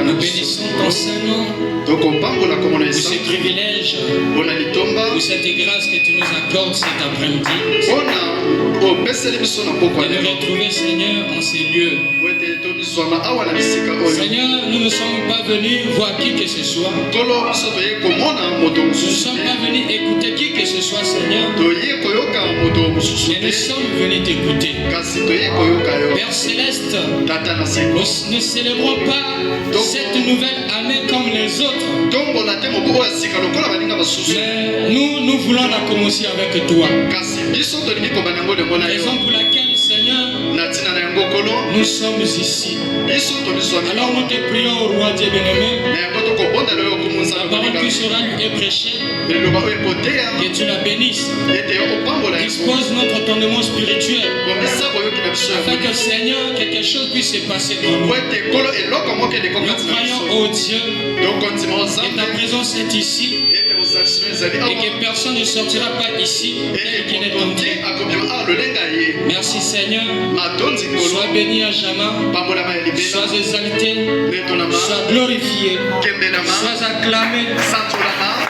Nous bénissons ton Saint-Nom pour ce privilège, pour cette grâce que tu nous accordes cet après-midi. De nous retrouver, Seigneur, en ces lieux. Seigneur, nous ne sommes pas venus voir qui que ce soit. Nous ne sommes pas venus écouter qui que ce soit, Seigneur. Mais nous sommes venus t'écouter. Père Céleste, nous ne célébrons pas cette nouvelle année comme les autres. Mais nous voulons la commencer avec toi. Raison pour laquelle, Seigneur, Nous sommes ici. Alors nous te prions au roi Dieu bien-aimé. La parole qui sera lue et prêchée, que tu la bénisses. Dispose notre entendement spirituel afin que Seigneur, quelque chose puisse se passer en nous. Nous croyons au Dieu que ta présence est ici et que personne ne sortira pas ici tel qu'il est entré. Merci Seigneur. Sois béni à jamais. Sois exalté. Sois glorifié. Sois acclamé.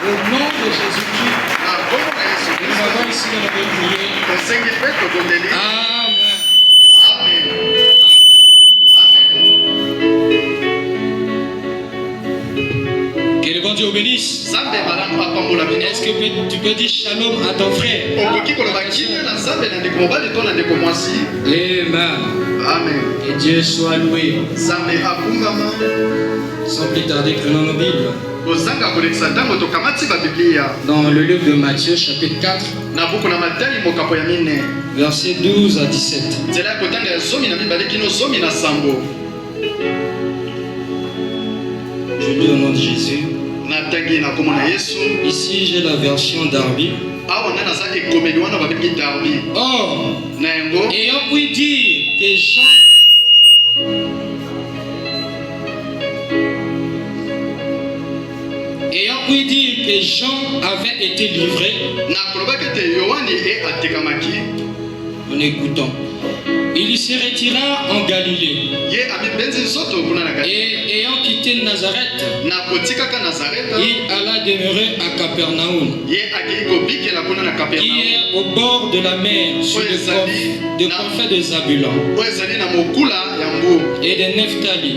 Au nom de Jésus-Christ. Nous avons ici notre prière. Amen. Que le bon Dieu bénisse. Est-ce que tu peux dire shalom à ton frère? Amen. Que Dieu soit loué. Sans plus tarder, prenons nos Bibles. Dans le livre de Matthieu, chapitre 4, versets 12 à 17. Je lis au nom de Jésus. Ici, j'ai la version Darby. Or, ayant ouï dire que Jean avait été livré, en écoutant, il se retira en Galilée. Et ayant quitté Nazareth, il alla demeurer à Capernaum, qui est au bord de la mer, sur le confin de Zabulon et de Nephtali,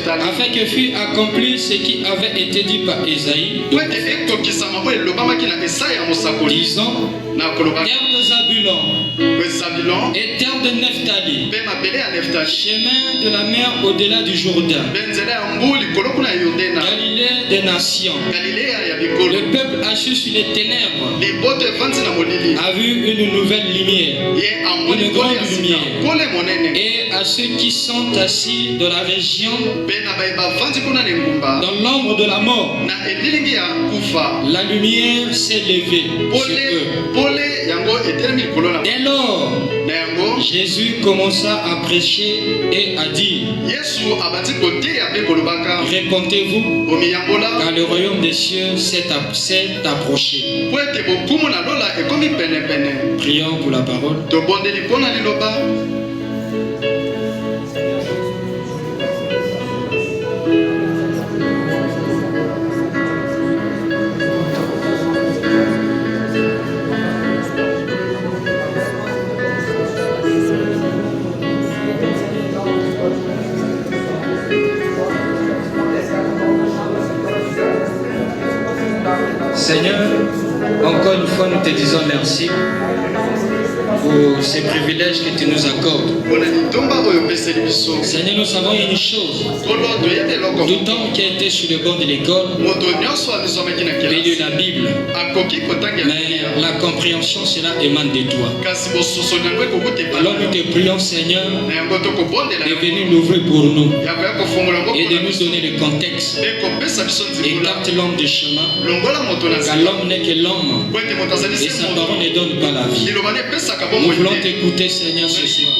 afin que fût accompli ce qui avait été dit par Esaïe, disant, terre de Zabulon et terre de Nephtali, chemin de la mer au-delà du Jourdain, Galilée des nations. Le peuple assis sur les ténèbres a vu une nouvelle lumière, une grande lumière. Et à ceux qui sont assis dans la région, dans l'ombre de la mort, la lumière s'est levée sur eux. Dès lors, Jésus commença à prêcher et à dire, répentez-vous, car le royaume des cieux s'est approché. Prions pour la parole. Seigneur, encore une fois nous te disons merci pour ces privilèges que tu nous accordes. Seigneur, nous savons une chose. Tout homme qui a été sur le banc de l'école a lu la Bible, mais la compréhension cela émane de toi. Alors nous te prions, Seigneur, de venir l'ouvrir pour nous et de nous donner le contexte. Écarte l'homme du chemin, car l'homme n'est que l'homme et sa parole ne donne pas la vie. Nous voulons t'écouter, Seigneur, ce soir.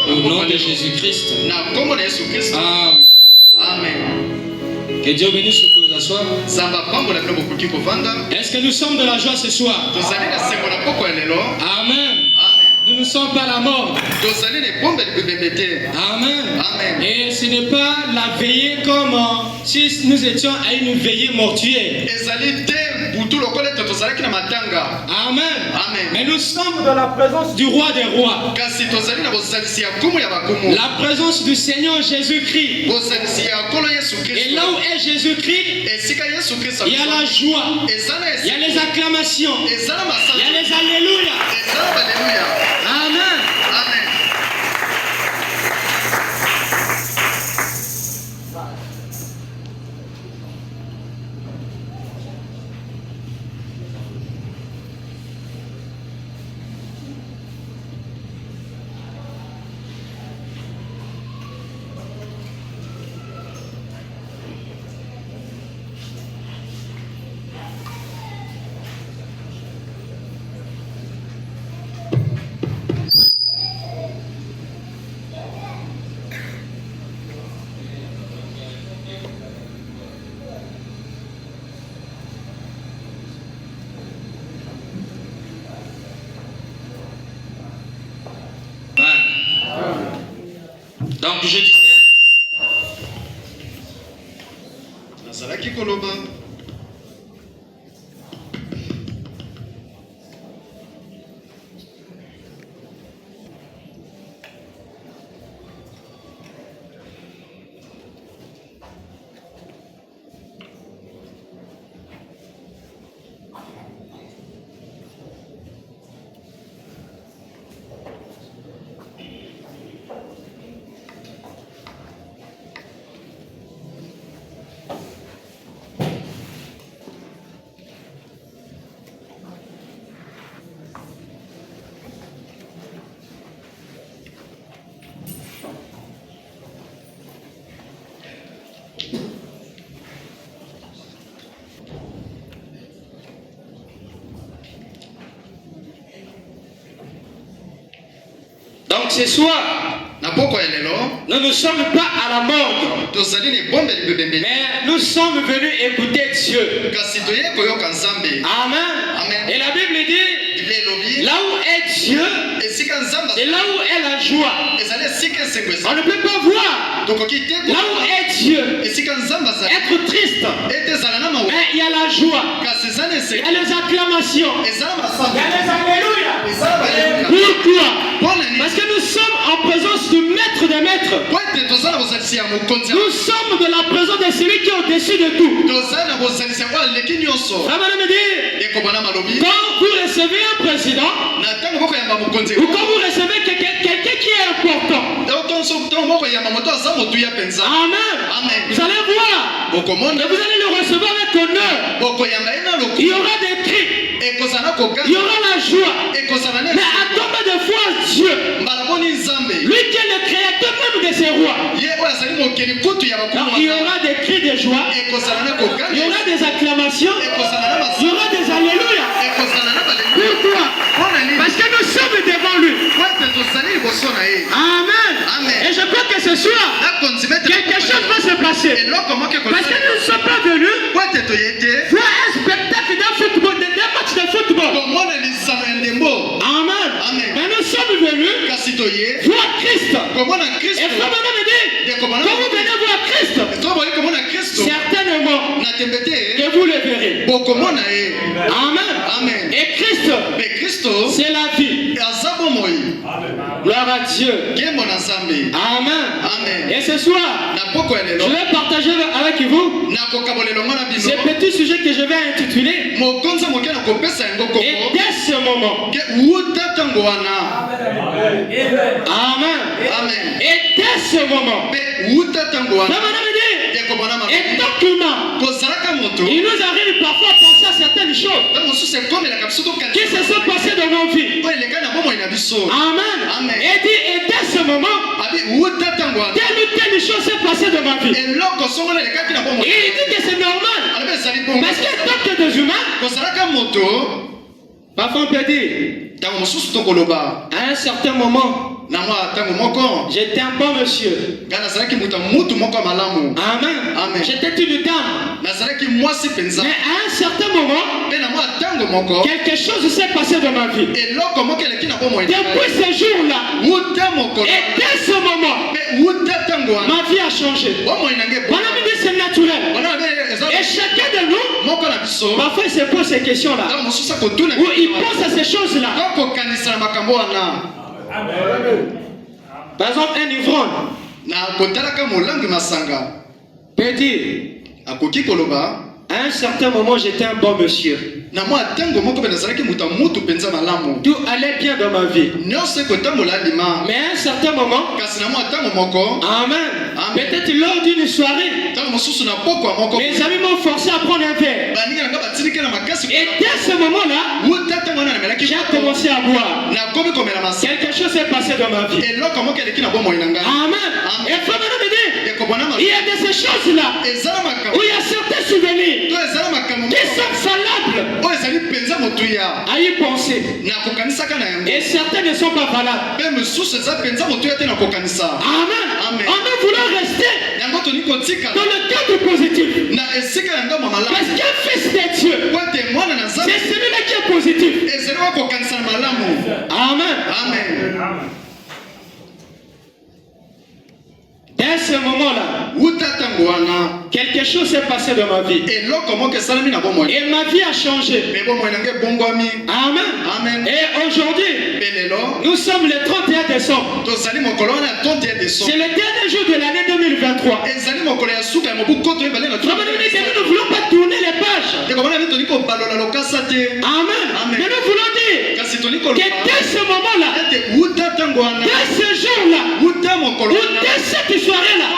Au nom de Jésus-Christ. Amen. Que Dieu bénisse ceux qui vous assoient. Est-ce que nous sommes de la joie ce soir? Amen. Nous ne sommes pas la mort. Amen. Et ce n'est pas la veillée comme si nous étions à une veillée mortuaire. Amen. Mais nous sommes dans la présence du roi des rois. La présence du Seigneur Jésus-Christ. Et là où est Jésus-Christ, il y a la joie, il y a les acclamations, il y a les alléluia. Amen. Donc je disais, nazalaki koloba donc ce soir, nous ne sommes pas à la mode, mais nous sommes venus écouter Dieu. Amen. Et la Bible dit, là où est Dieu, c'est là où est la joie. On ne peut pas voir là où est Dieu être triste, mais il y a la joie, il y a les acclamations, il y a les alléluia. Pourquoi? Parce que nous sommes en présence du maître des maîtres. Nous sommes de la présence de celui qui est au-dessus de tout. Quand vous recevez un président, ou quand vous recevez quelqu'un qui est important, amen, vous allez voir, et vous allez le recevoir avec honneur. Il y aura des cris, il y aura la joie, mais attendez de foi Dieu, lui qui est le créateur même de ces rois. Alors, il y aura des cris de joie, il y aura des acclamations, il y aura des alléluia. Pourquoi? Parce que nous sommes devant lui. Amen. Et je crois que ce soir, quelque chose va se passer. Parce que nous ne sommes pas venus voir un spectacle d'un football, d'un match de football. Amen. Mais nous sommes venus voir Christ. Et frère Manon me dit, quand vous venez voir Christ, certainement que vous le verrez. Amen. Et Christ, c'est la vie. Gloire à Dieu. Amen. Et ce soir, je vais partager avec vous ce petit sujet que je vais intituler. Et dès ce moment, amen. Et dès ce moment, et tant qu'humain, il nous arrive parfois à penser à certaines choses qui se sont passées dans nos vies. Amen. Et dit, et dès ce moment, telle ou telle chose s'est passée dans ma vie. Et il dit que c'est normal. Parce que tant que des humains, parfois on peut dire, à un certain moment, j'étais un bon monsieur. Amen. J'étais une dame. Mais à un certain moment, quelque chose s'est passé dans ma vie. Depuis ce jour-là, et dès ce moment, ma vie a changé. C'est naturel. Et chacun de nous, parfois il se pose ces questions-là. Ou il pense à ces choses-là. Par exemple, un ivrogne peut dire, à un certain moment, j'étais un bon monsieur. Tout allait bien dans ma vie. Mais à un certain moment, amen, peut-être lors d'une soirée, mes amis m'ont forcé à prendre un verre. Et dès ce moment-là, j'ai commencé à boire. Quelque chose s'est passé dans ma vie. Amen. Et frère me dit, il y a de ces choses-là où il y a certains souvenirs qui sont valables à y penser. Et certains ne sont pas valables. Amen. On doit vouloir rester dans le cadre positif. Parce qu'un fils de Dieu, c'est celui-là qui est positif. Amen. ce moment-là, quelque chose s'est passé dans ma vie. Et ma vie a changé. Amen. Et aujourd'hui, nous sommes le 31 décembre. C'est le dernier jour de l'année 2023. Nous ne voulons pas tourner les pages. Amen. Mais nous voulons dire que dès ce moment-là, dès ce jour-là, ou dès cette soirée-là,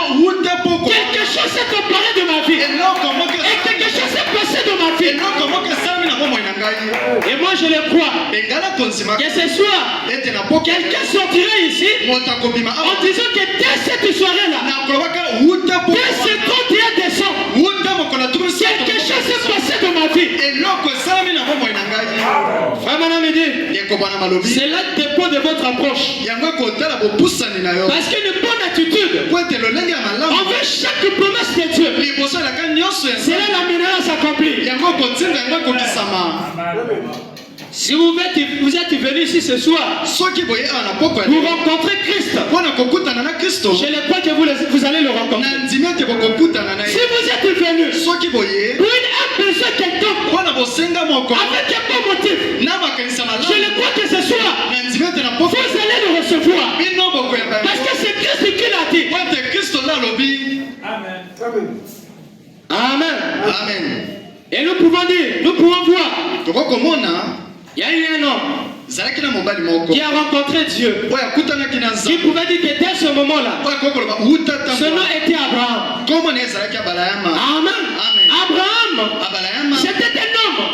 quelque chose s'est emparé de ma vie. Et quelque chose s'est passé de ma vie. Et moi je le crois. Que ce soir, quelqu'un sortira ici en disant que dès cette soirée-là, dès ce 31 décembre, quelque chose s'est passé de ma vie. C'est là le dépôt de votre approche. Parce qu'une bonne attitude envers chaque promesse de Dieu, c'est là l'amènera à s'accomplir. Si vous êtes venu ici ce soir pour rencontrer Christ, je ne crois que vous allez le rencontrer. Si vous êtes venu pour un besoin quelconque, avec un bon motif, je ne crois que ce soir, vous allez le recevoir. Parce que c'est Christ qui l'a dit. Amen. Amen. Et nous pouvons dire, nous pouvons voir. Il y a eu un homme qui a rencontré Dieu, qui pouvait dire que dès ce moment-là, ce nom était Abraham. Amen. Abraham, c'était un homme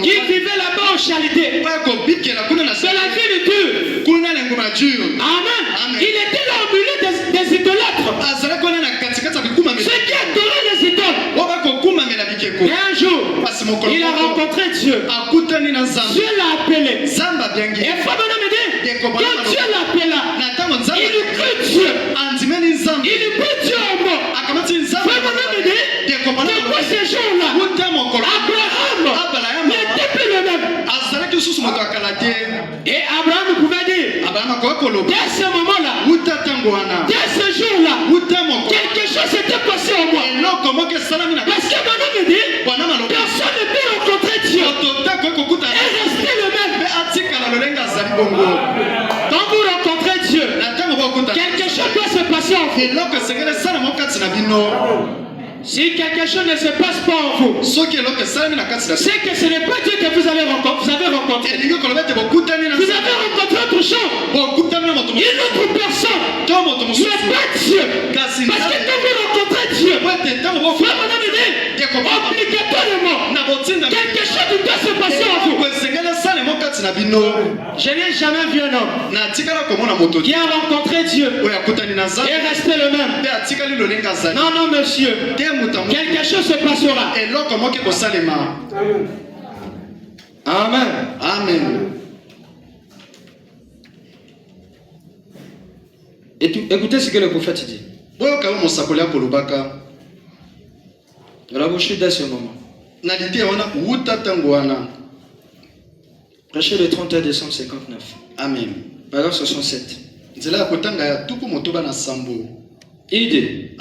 qui vivait là-bas en charité, de la ville dure. Amen. Il était là au milieu des idolâtres, ceux qui adoraient les idoles. Et un jour, il a rencontré Dieu. Dieu l'a appelé. Et Fabien me dit, quand Dieu l'appela, il crut Dieu. Il crut Dieu au mot. Fabien me dit, depuis ce jour-là, Abraham n'était plus le même. Et Abraham pouvait dire, dès ce moment-là, dès ce jour-là, quelque chose s'était passé en moi. Parce que mon homme me dit, personne ne peut rencontrer Dieu et rester le même. Quand vous rencontrez Dieu, quelque chose doit se passer en vous. Si quelque chose ne se passe pas en vous, c'est que ce n'est pas Dieu que vous avez rencontré. Vous avez rencontré autre chose, une autre personne, mais pas Dieu. Parce que quand vous rencontrez Dieu, obligatoirement, quelque chose doit se passer en vous. Je n'ai jamais vu un homme qui a rencontré Dieu et resté le même. Non, non, monsieur. Quelque chose se passera. Amen. Amen. Écoutez ce que le prophète dit. Dans la bouche dès ce moment. Prêchez le 31 décembre 59. Amen. Paragraphe 67. Il dit,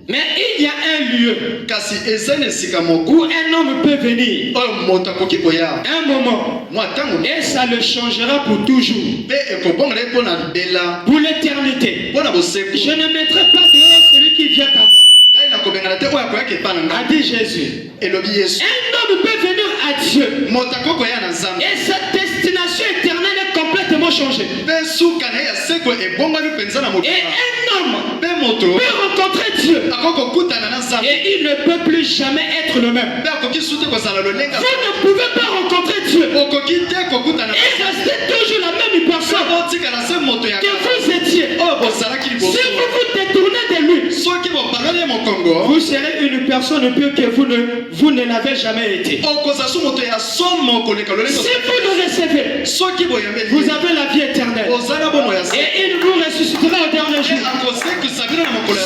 mais il y a un lieu où un homme peut venir un moment et ça le changera pour toujours, pour l'éternité. Je ne mettrai pas dehors celui qui vient à moi, a dit Jésus. Un homme peut venir à Dieu et sa destination éternelle est complètement changée. Et un homme peut rencontrer Dieu et il ne peut plus jamais être le même. Vous ne pouvez pas rencontrer Dieu et rester toujours la même personne que vous étiez. Si vous vous détournez de lui, vous serez une personne pure que vous ne l'avez jamais été. Si vous le recevez, vous avez la vie éternelle et il vous ressuscitera au dernier jour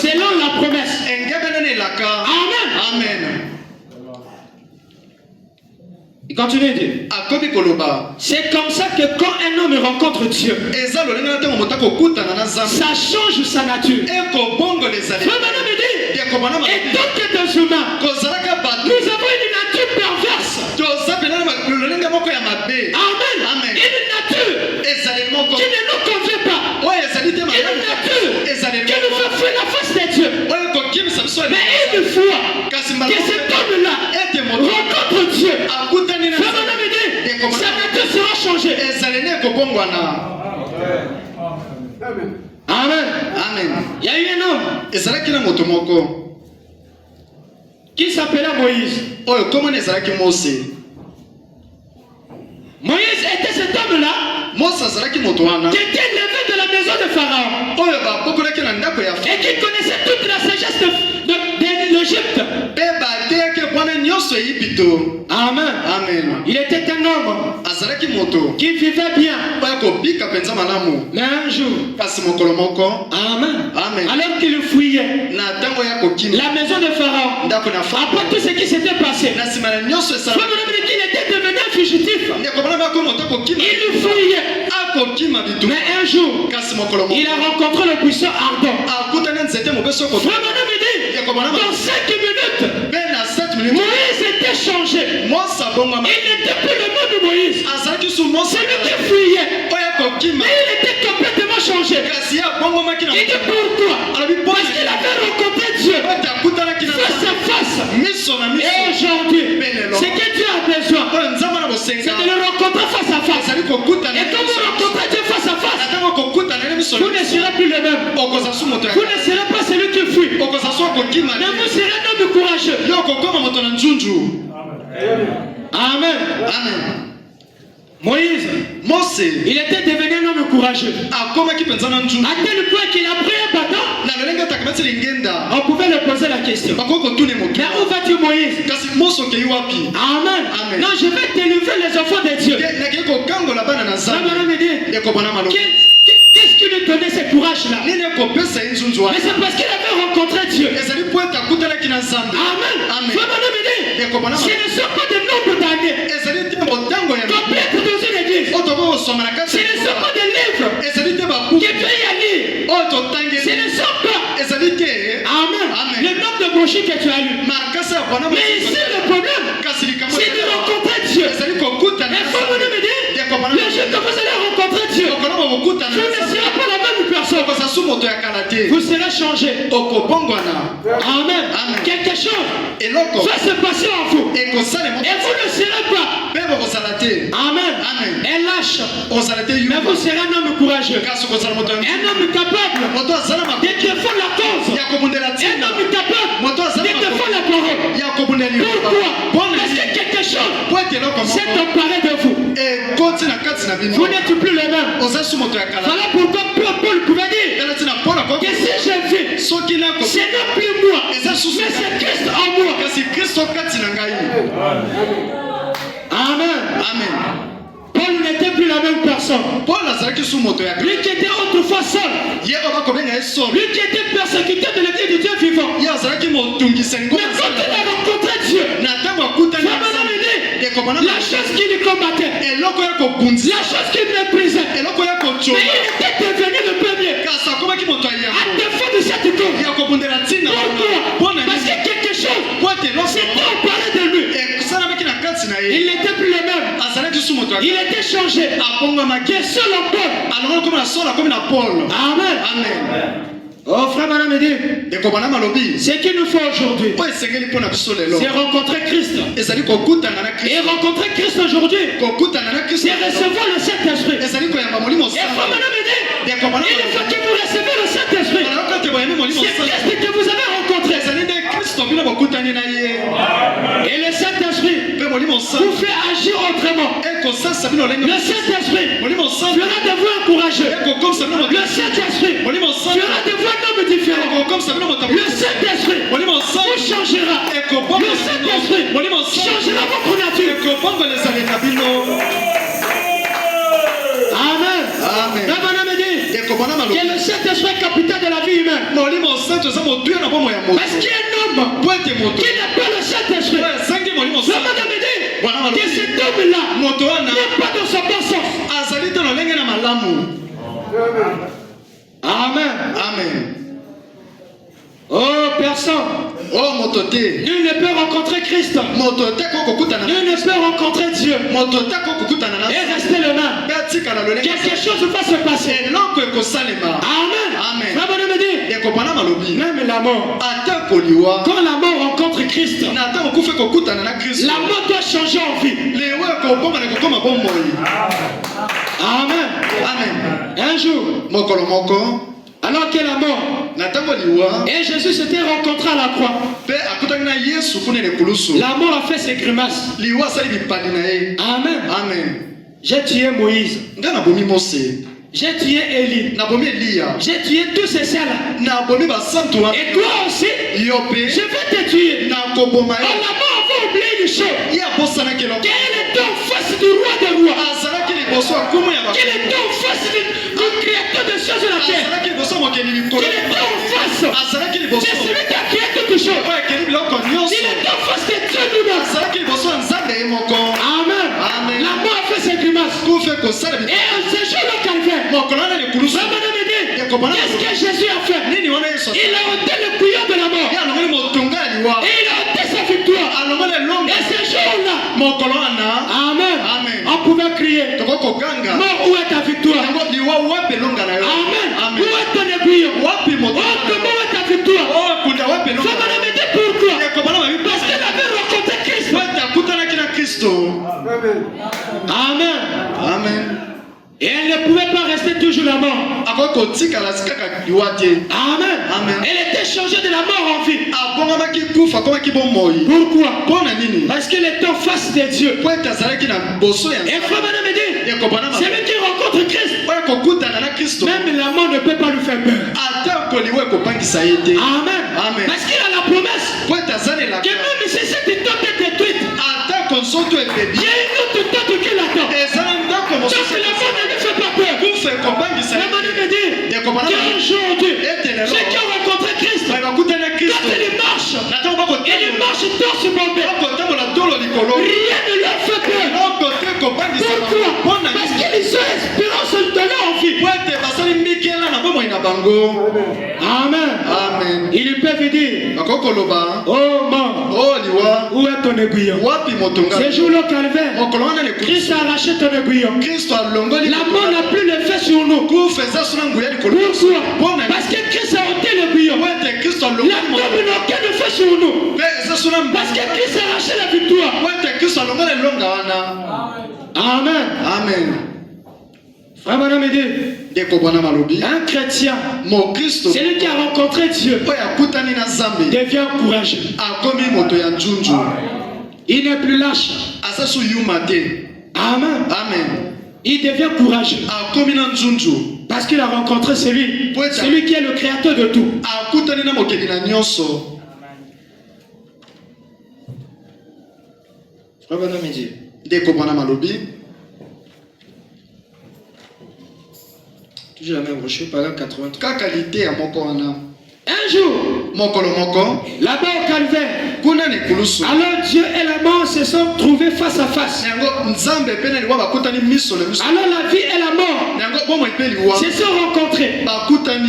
selon la promesse. Amen. Amen. Il continue de dire. C'est comme ça que quand un homme rencontre Dieu, ça change sa nature. Et donc que des humains, nous avons une nature perverse. Amen. Une nature qui ne nous convient pas. Une nature qui nous fait fuir la face de Dieu. Mais une fois que cet homme-là rencontre Dieu, sa nature sera changée. Amen. Il y a eu un homme qui s'appelait Moïse. Moïse était cet homme-là qui était levé de la maison de Pharaon et qui connaissait toute la sagesse de l'Égypte. Amen. Il était un homme qui vivait bien. Mais un jour, Amen. Alors qu'il fuyait la maison de Pharaon, après tout ce qui s'était passé, il était devenu un fugitif. Il fuyait. Mais un jour, il a rencontré le buisson ardent. Dans 5 minutes, Moïse était changé. Il n'était plus le même Moïse. Celui qui fuyait. Mais il était complètement changé. Il dit pourquoi? Parce qu'il avait rencontré Dieu face à face. Et aujourd'hui, ce que Dieu a besoin, c'est de le rencontrer face à face. Et quand vous rencontrez Dieu face à face, vous ne serez plus le même. Vous ne serez pas celui qui fuit. Mais vous serez un homme courageux. Amen. Moïse, il était devenu un homme courageux. À tel point qu'il a pris un bâton. On pouvait lui poser la question. Mais où vas-tu, Moïse? Amen. Non, je vais délivrer les enfants de Dieu. Qu'est-ce qui lui donnait ce courage-là? Mais c'est parce qu'il avait rencontré Dieu. Amen. Ce ne sont pas des nombres d'années qu'on peut être dans une église. Ce ne sont pas des livres qui peut y aller. Ce ne sont pas Amen. Le nombre de brochures que tu as lu. Mais ici le problème, c'est de rencontrer Dieu. Et faut me dire, le jour que vous allez rencontrer Dieu, vous ne serez pas la même personne. Vous serez changé. Amen. Quelque chose va se passer en vous. Et vous ne serez pas Amen. Et lâche. Mais vous serez un homme courageux. Un homme capable de défendre la cause. Un homme capable de défendre la parole. Pourquoi? Parce que quelque chose s'est emparé de vous. Vous n'êtes plus le même. Voilà pourquoi Paul pouvait dire que si je vis, ce n'est plus moi, mais c'est Christ en moi. Amen. Paul n'était plus la même personne. Lui qui était autrefois seul. Lui qui était persécuté de l'église du Dieu vivant. Mais quand il a rencontré Dieu, la chose qui lui combattait, la chose qui méprisait, mais il était devenu le premier. À défaut de cette cause. Pourquoi? Parce que quelque chose s'était emparé de lui. Il n'était plus le même. Il était changé. Qui est seul en Paul. Amen. Oh frère, madame, me dit, ce qu'il nous faut aujourd'hui, c'est rencontrer Christ. Et rencontrer Christ aujourd'hui, c'est recevoir le Saint-Esprit. Et frère, madame, me dit, il faut que vous recevez le Saint-Esprit. C'est Christ que vous avez rencontré. Et le Saint-Esprit vous fait agir autrement. Le Saint-Esprit fera de vous un courageux. Le Saint-Esprit fera de vous un homme différent. Le Saint-Esprit vous changera. Le Saint-Esprit changera votre nature. Amen. Que le Saint-Esprit est capitaine de la vie humaine. Parce qu'il y a un homme qui n'a pas le Saint-Esprit. que cet homme-là n'est pas dans son bon sens. Amen. Amen. Oh, personne. Oh, mototé. Nul ne peut rencontrer Christ. Nul ne peut rencontrer Dieu. Et rester le même. Quelque chose va se passer. Amen. Amen. Même la mort. Quand la mort rencontre Christ, la mort doit changer en vie. Amen. Amen. Un jour, alors que la mort et Jésus s'était rencontré à la croix, la mort a fait ses grimaces. Amen. Amen. J'ai tué Moïse. J'ai tué Élie. J'ai tué tous ces saints-là. Et toi aussi, je vais te tuer. Alors la mort va oublier une chose. Quel est ton face du roi des rois? Quel est ton face du créateur des choses de la terre? Quel est ton face de celui qui a créé toutes choses? Quel est ton face de Dieu lui-même? Amen. La mort a fait ses grimaces. Et ce jour-là, calvaire, qu'est-ce que Jésus a fait? Il a ôté le bouillon de la mort. Et il a ôté sa victoire. Et ce jour-là, amen, on pouvait crier, mort, où est ta victoire? Amen. Où est ton aiguillon? Oh, comment est ta victoire? Ça m'a demandé pourquoi? Parce qu'elle avait rencontré Christ. Amen. Amen. Et elle ne pouvait pas rester toujours la mort. Amen. Elle était changée de la mort en vie. Pourquoi? Parce qu'elle était en face de Dieu. Et frère Madame dit, celui qui rencontre Christ, même la mort ne peut pas lui faire peur. Amen. Parce qu'il a la promesse que même si cette tente est détruite, il y a une autre tente qui l'attend. Donc la mort ne lui fait pas peur. La Madame dit qu'aujourd'hui, ceux qui ont rencontré Christ, quand il marche torse bombé, rien ne leur fait peur. Pourquoi? Parce qu'ils ont espérance de leur vie. Amen. Il peut dire, oh mort, où est ton aiguillon? Ce jour-là, calvaire, Christ a arraché ton aiguillon. La mort n'a plus l'effet sur nous. Pourquoi? Parce que Christ a ôté l'aiguillon. La tombe n'a aucun effet sur nous. Parce que Christ a arraché la victoire. Amen. Frère Madame dit, un chrétien, celui qui a rencontré Dieu, devient courageux. Il n'est plus lâche. Amen. Il devient courageux. Parce qu'il a rencontré celui qui est le créateur de tout. Frère Madame dit, toujours la même brochure, paragraphe 83. Un jour, là-bas au calvaire, alors Dieu et la mort se sont trouvés face à face. Alors la vie et la mort se sont rencontrés.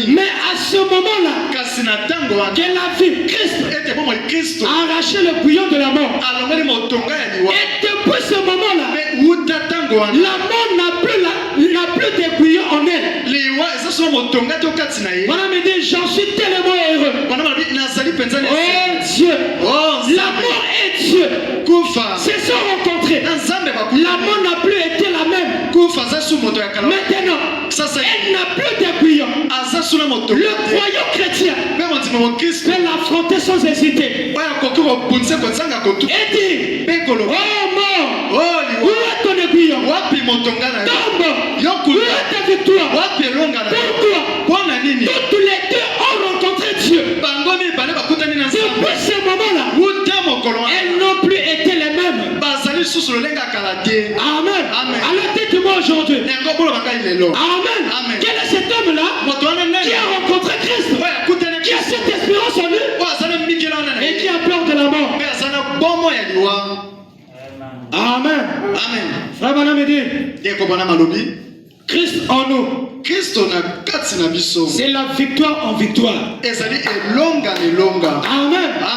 Mais à ce moment-là, que la vie, Christ a arraché le bouillon de la mort. Et depuis ce moment-là, la mort n'a plus de bouillon en elle. Voilà, me dit, j'en suis tellement heureux. Oh Dieu, la mort et Dieu se sont rencontrés. La mort n'a plus été la même. Maintenant, elle n'a plus de bouillon. Le croyant chrétien peut l'affronter sans hésiter. Et dit, oh mort, où est ton aiguillon? Tombe, où est ta victoire? Pourquoi? Tous les deux ont rencontré Dieu. Depuis ce moment-là, elles n'ont plus été les mêmes. Amen. Alors dites-moi aujourd'hui, amen. Quel est cet homme-là qui a rencontré Christ, qui a cette espérance en lui et qui a peur de la mort? me dit, Christ en nous, c'est la victoire en victoire. Amen.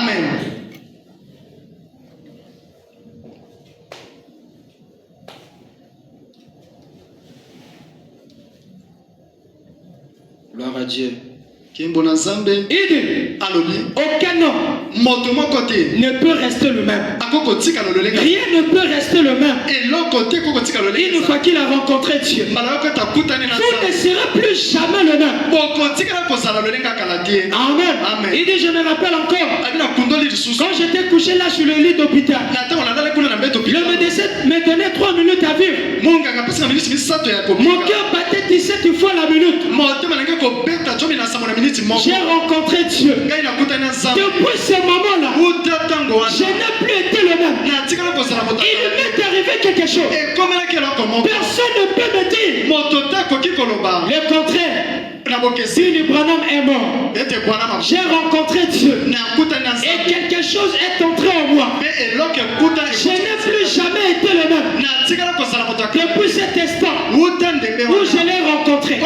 Amen. Gloire à Dieu. Il dit, aucun homme ne peut rester le même. Rien ne peut rester le même. Une fois qu'il a rencontré Dieu, vous ne serez plus jamais le même. Amen. Il dit, je me rappelle encore, quand j'étais couché là sur le lit d'hôpital, le médecin me donnait 3 minutes à vivre. Mon cœur battait 17 fois la minute. J'ai rencontré Dieu. Depuis ce moment-là, je n'ai plus été le même. Il m'est arrivé quelque chose. Personne ne peut me dire le contraire. Billy Branham est mort. J'ai rencontré Dieu. Et quelque chose est entré en moi. Je n'ai plus jamais été le même. Depuis cet instant où je l'ai rencontré, il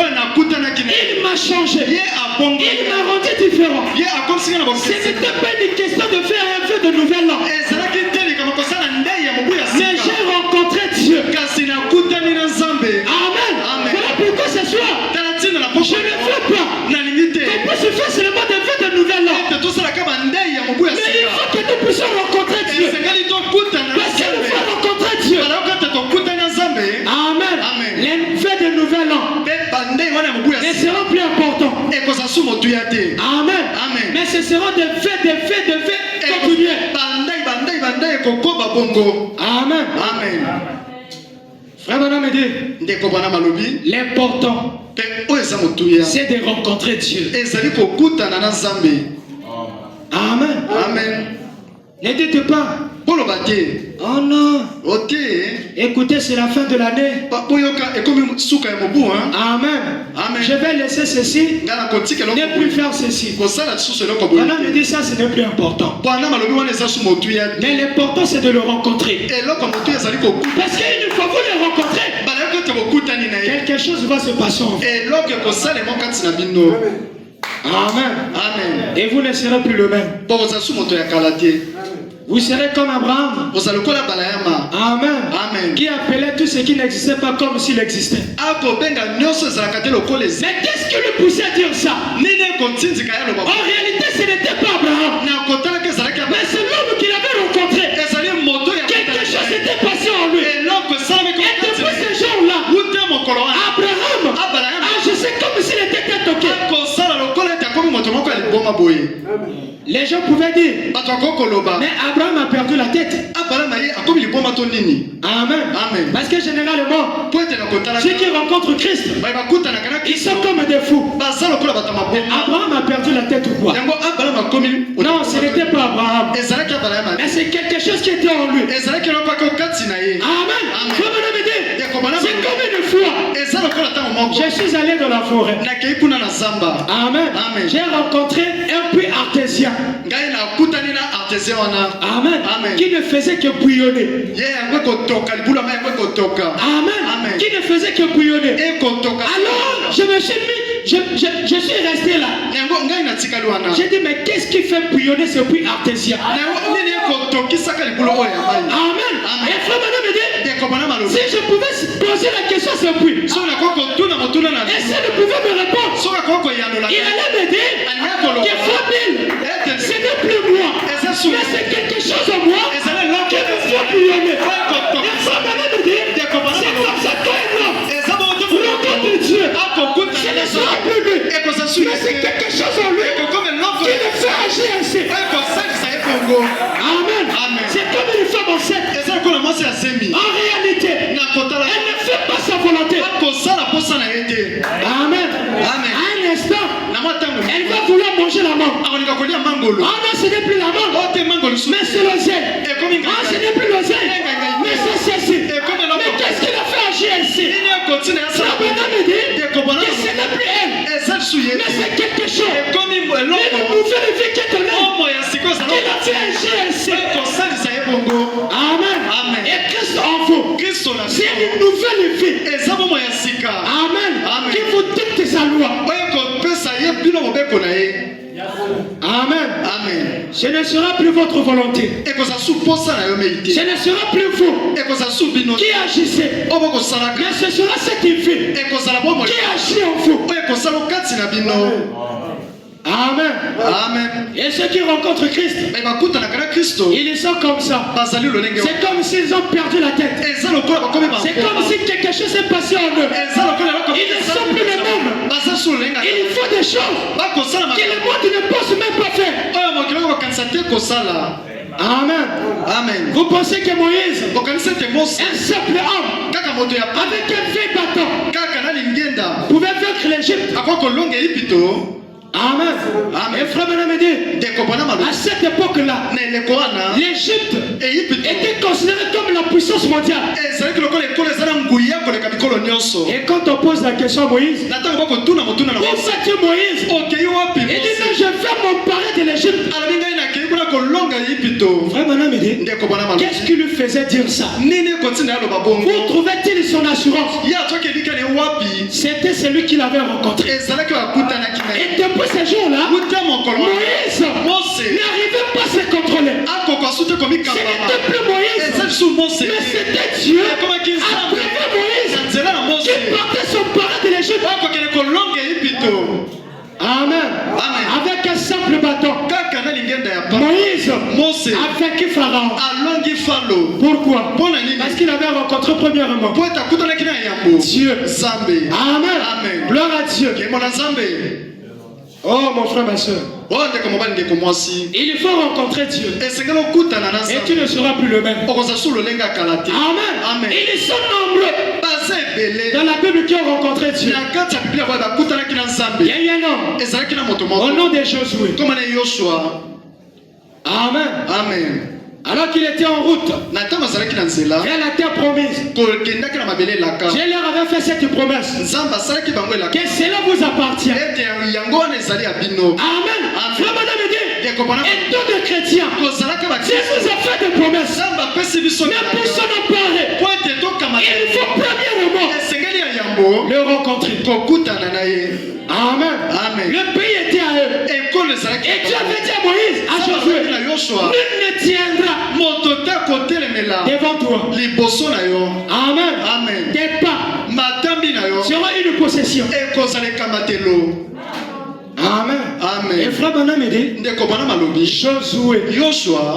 m'a changé. Il m'a rendu différent. Ce n'était pas une question de faire un feu de nouvel an. Mais j'ai rencontré Dieu. Amen. Voilà pourquoi ce soir, je ne veux pas qu'on puisse faire seulement des feux de nouvel an. Mais il faut que nous puissions rencontrer Dieu. Parce qu'il nous faut rencontrer Dieu. Amen. Les feux de nouvel an ne seront plus importants. Amen. Mais ce seront des faits continuels. Amen. Frère Branham dit, l'important, c'est de rencontrer Dieu. Amen. Ne dites pas, oh non, écoutez, c'est la fin de l'année. Amen. Je vais laisser ceci, ne plus faire ceci. Branham me dit ça, ce n'est plus important. Mais l'important, c'est de le rencontrer. Parce qu'une fois vous le rencontrez, quelque chose va se passer en vous. Amen. Et vous ne serez plus le même. Vous serez comme Abraham. Amen. Qui appelait tout ce qui n'existait pas comme s'il existait. Mais qu'est-ce qui lui poussait à dire ça? En réalité, ce n'était pas Abraham. Mais c'est l'homme qu'il avait rencontré. Quelque chose s'était passé en lui. Et depuis ce jour-là, Abraham agissait comme s'il était toqué. Les gens pouvaient dire, mais Abraham a perdu la tête. Amen. Parce que généralement, ceux qui rencontrent Christ, ils sont comme des fous. Abraham a perdu la tête ou quoi? Non, ce n'était pas Abraham. Mais c'est quelque chose qui était en lui. Amen. C'est comme une fois. Je suis allé dans la forêt. Amen. J'ai rencontré un puits artésien. Amen. Qui ne faisait que bouillonner. Amen. Qui ne faisait que bouillonner. Alors, je me suis mis, je suis resté là. J'ai dit, mais qu'est-ce qui fait bouillonner ce puits artésien? Amen. Et frère Branham me dit, si je pouvais poser la question à ce puits, et si elle pouvait me répondre, il allait me dire que Fabien, ce n'est plus moi, mais c'est quelque chose en moi qui me fait bouillonner. Et frère Branham me dit, c'est comme ça qu'un homme rencontre Dieu, ce ne sera plus lui, mais c'est quelque chose en lui qui le fait agir ainsi. Amen. C'est comme une femme enceinte. En réalité, elle ne fait pas sa volonté. Amen. À un instant, elle va vouloir manger la mangue. Ah non, ce n'est plus la mangue, mais c'est le zèle. Ah, ce n'est plus le zèle, mais c'est ceci. Mais qu'est-ce qui l'a fait agir ainsi? Ça me dit que ce n'est plus elle, mais c'est quelque chose. Une nouvelle vie qui est en elle, qui l'a fait agir ainsi. Amen. Et Christ en vous. C'est une nouvelle vie. Amen. Qui vous dicte sa loi. Amen. Amen. Ce ne sera plus votre volonté. Ce ne sera plus vous qui agissez. Mais ce sera cette vie qui agit en vous. Amen. Amen. Et ceux qui rencontrent Christ, ils sont comme ça. C'est comme s'ils ont perdu la tête. C'est comme si quelque chose s'est passé en eux. Ils ne sont plus les mêmes. Il faut des choses que le monde ne pense même pas faire. Amen. Amen. Vous pensez que Moïse, un simple homme, avec un vieil bâton, pouvait vaincre l'Égypte? Amen. Et frère Branham dit, à cette époque-là, l'Égypte était considérée comme la puissance mondiale. Et quand on pose la question à Moïse, où vas-tu Moïse? Il dit, non, je vais m'emparer de l'Égypte. Frère Branham dit, qu'est-ce qui lui faisait dire ça? Où trouvait-il son assurance? C'était celui qu'il avait rencontré. Et depuis ces jours-là, Moïse n'arrivait pas à se contrôler. Ce n'était plus Moïse, mais c'était Dieu à travers Moïse qui portait son parent de l'Égypte. Amen. Avec un simple bâton, Moïse a vaincu Pharaon. Pourquoi? Parce qu'il avait rencontré premièrement Dieu. Amen. Gloire à Dieu. Oh mon frère, ma soeur, il faut rencontrer Dieu et tu ne seras plus le même. Amen. Ils sont nombreux dans la Bible qui ont rencontré Dieu. Il y a eu un homme au nom de Josué. Amen. Alors qu'il était en route vers la terre promise, Dieu leur avait fait cette promesse que cela vous appartient. Amen. Frère Madame dit, étant de chrétiens, Dieu vous a fait des promesses. Mais pour s'en emparer, il faut premièrement le rencontrer. Amen. Le pays était à eux. Et Dieu avait dit à Moïse, à Josué, nul ne tiendra devant toi. Amen. Tes pas sera une possession. Amen. Et frère Branham dit, Josué,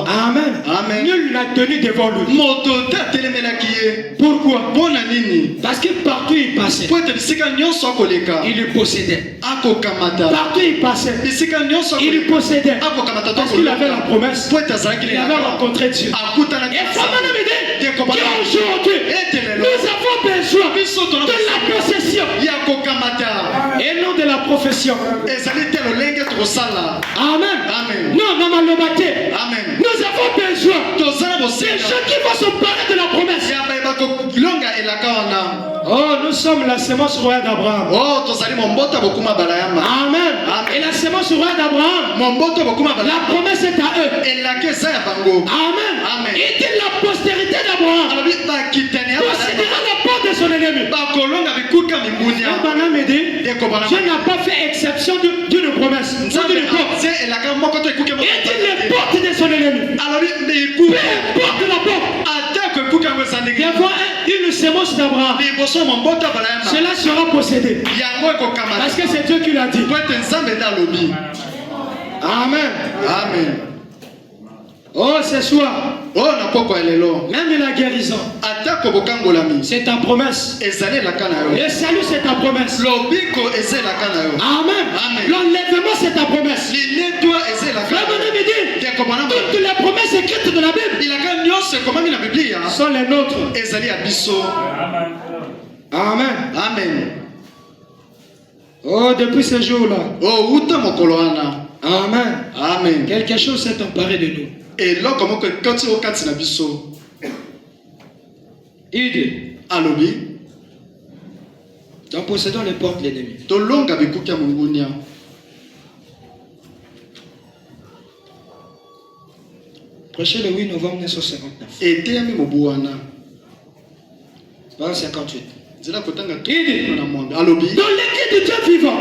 Amen. Nul n'a tenu devant lui. Pourquoi? Parce que partout il passait, il le possédait. Partout il passait, il le possédait. Parce qu'il avait la promesse, il avait rencontré Dieu. Et frère Branham dit qu'aujourd'hui, nous avons besoin de la possession et non de la profession. Amen. Non, non, non, nous avons besoin des gens qui vont se parler de la promesse. Oh, nous sommes la sémence royale d'Abraham. Amen. Et la sémence royale d'Abraham, la promesse est à eux. Amen. Et de la postérité d'Abraham possédera la porte de son ennemi. Abraham dit, Dieu n'a pas fait exception d'une promesse. Il dit les portes de son ennemi. Peu importe la porte. Devant une sémence d'Abraham, cela sera possédé. Parce que c'est Dieu qui l'a dit. Amen. Oh, ce soir, même la guérison, c'est ta promesse. Le salut, c'est ta promesse. Amen. L'enlèvement, c'est ta promesse. Toutes les promesses écrites de la Bible sont les nôtres. Amen. Oh, depuis ce jour-là, Amen. Quelque chose s'est emparé de nous. Et là, comment que quand tu es au cas de Ide. Alobi. Nous possédons les portes de l'ennemi. Prêchez le 8 novembre 1959. Et Théami Mobouana. Page 58. Zela kotanga tu. Il dit, Na mwambi. Alobi. dans l'église de Dieu vivant.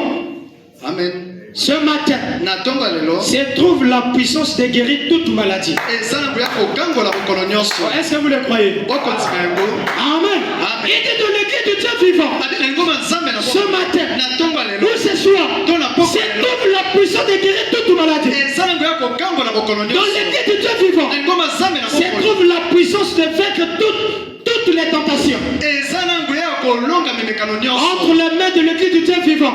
Amen. Ce matin, Na tonga lelo. se trouve la puissance de guérir toute maladie. Eza na buya kokangola bokolo nyonso. Est-ce que vous le croyez? Bokontika yango. Amen. Amen. Il dit dans l'église de Dieu vivant. Ce matin, ou ce soir, se trouve la puissance de guérir toute maladie. Dans l'église de Dieu vivant, se trouve la puissance de vaincre toutes les tentations. Entre les mains de l'église de Dieu vivant,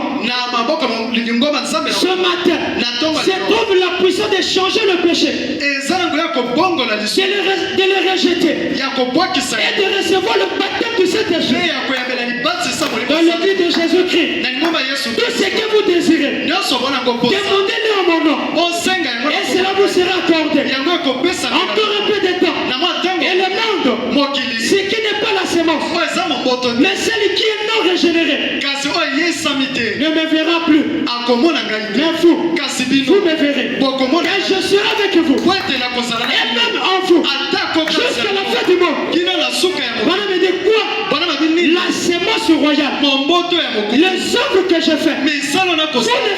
ce matin, se trouve la puissance de changer le péché, de le rejeter et de recevoir le baptême de cet esprit. Dans l'église de Jésus-Christ, tout ce que vous désirez, demandez-le en mon nom et cela vous sera accordé. Encore un peu de temps. Et le monde, ce qui n'est pas la sémence, mais celle qui est non régénérée, ne me verra plus. Mais vous me verrez. Et je serai avec vous. Et même en vous. Jusqu'à la fin du monde. Voilà me dit quoi? La sémence royale. Les œuvres que je fais, vous les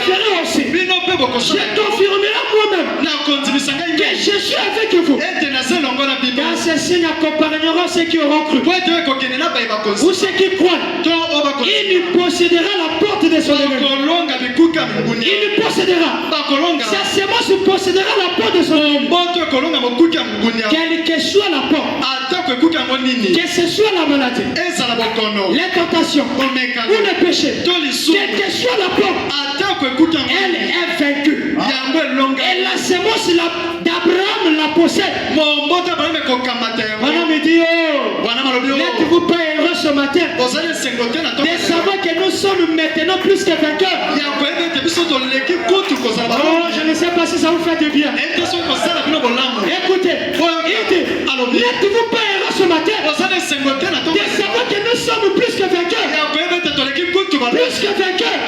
ferez aussi. Je confirmerai moi-même que je suis avec vous. Car ces signes accompagneront ceux qui auront cru. Ou ceux qui croient. Il lui possédera la porte de son ennemi. Il lui possédera. Sa sémence possédera la porte de son ennemi. Quelle que soit la porte, que ce soit la maladie, les tentations ou les péchés, quelle que soit la porte, elle est vaincue. Et la sémence d'Abraham la possède. Madame me dit, oh, n'êtes-vous pas heureux ce matin de savoir que nous sommes maintenant plus que vainqueurs? Oh, je ne sais pas si ça vous fait du bien. Écoutez, n'êtes-vous pas heureux ce matin de savoir que nous sommes plus que vainqueurs? Plus que vainqueurs.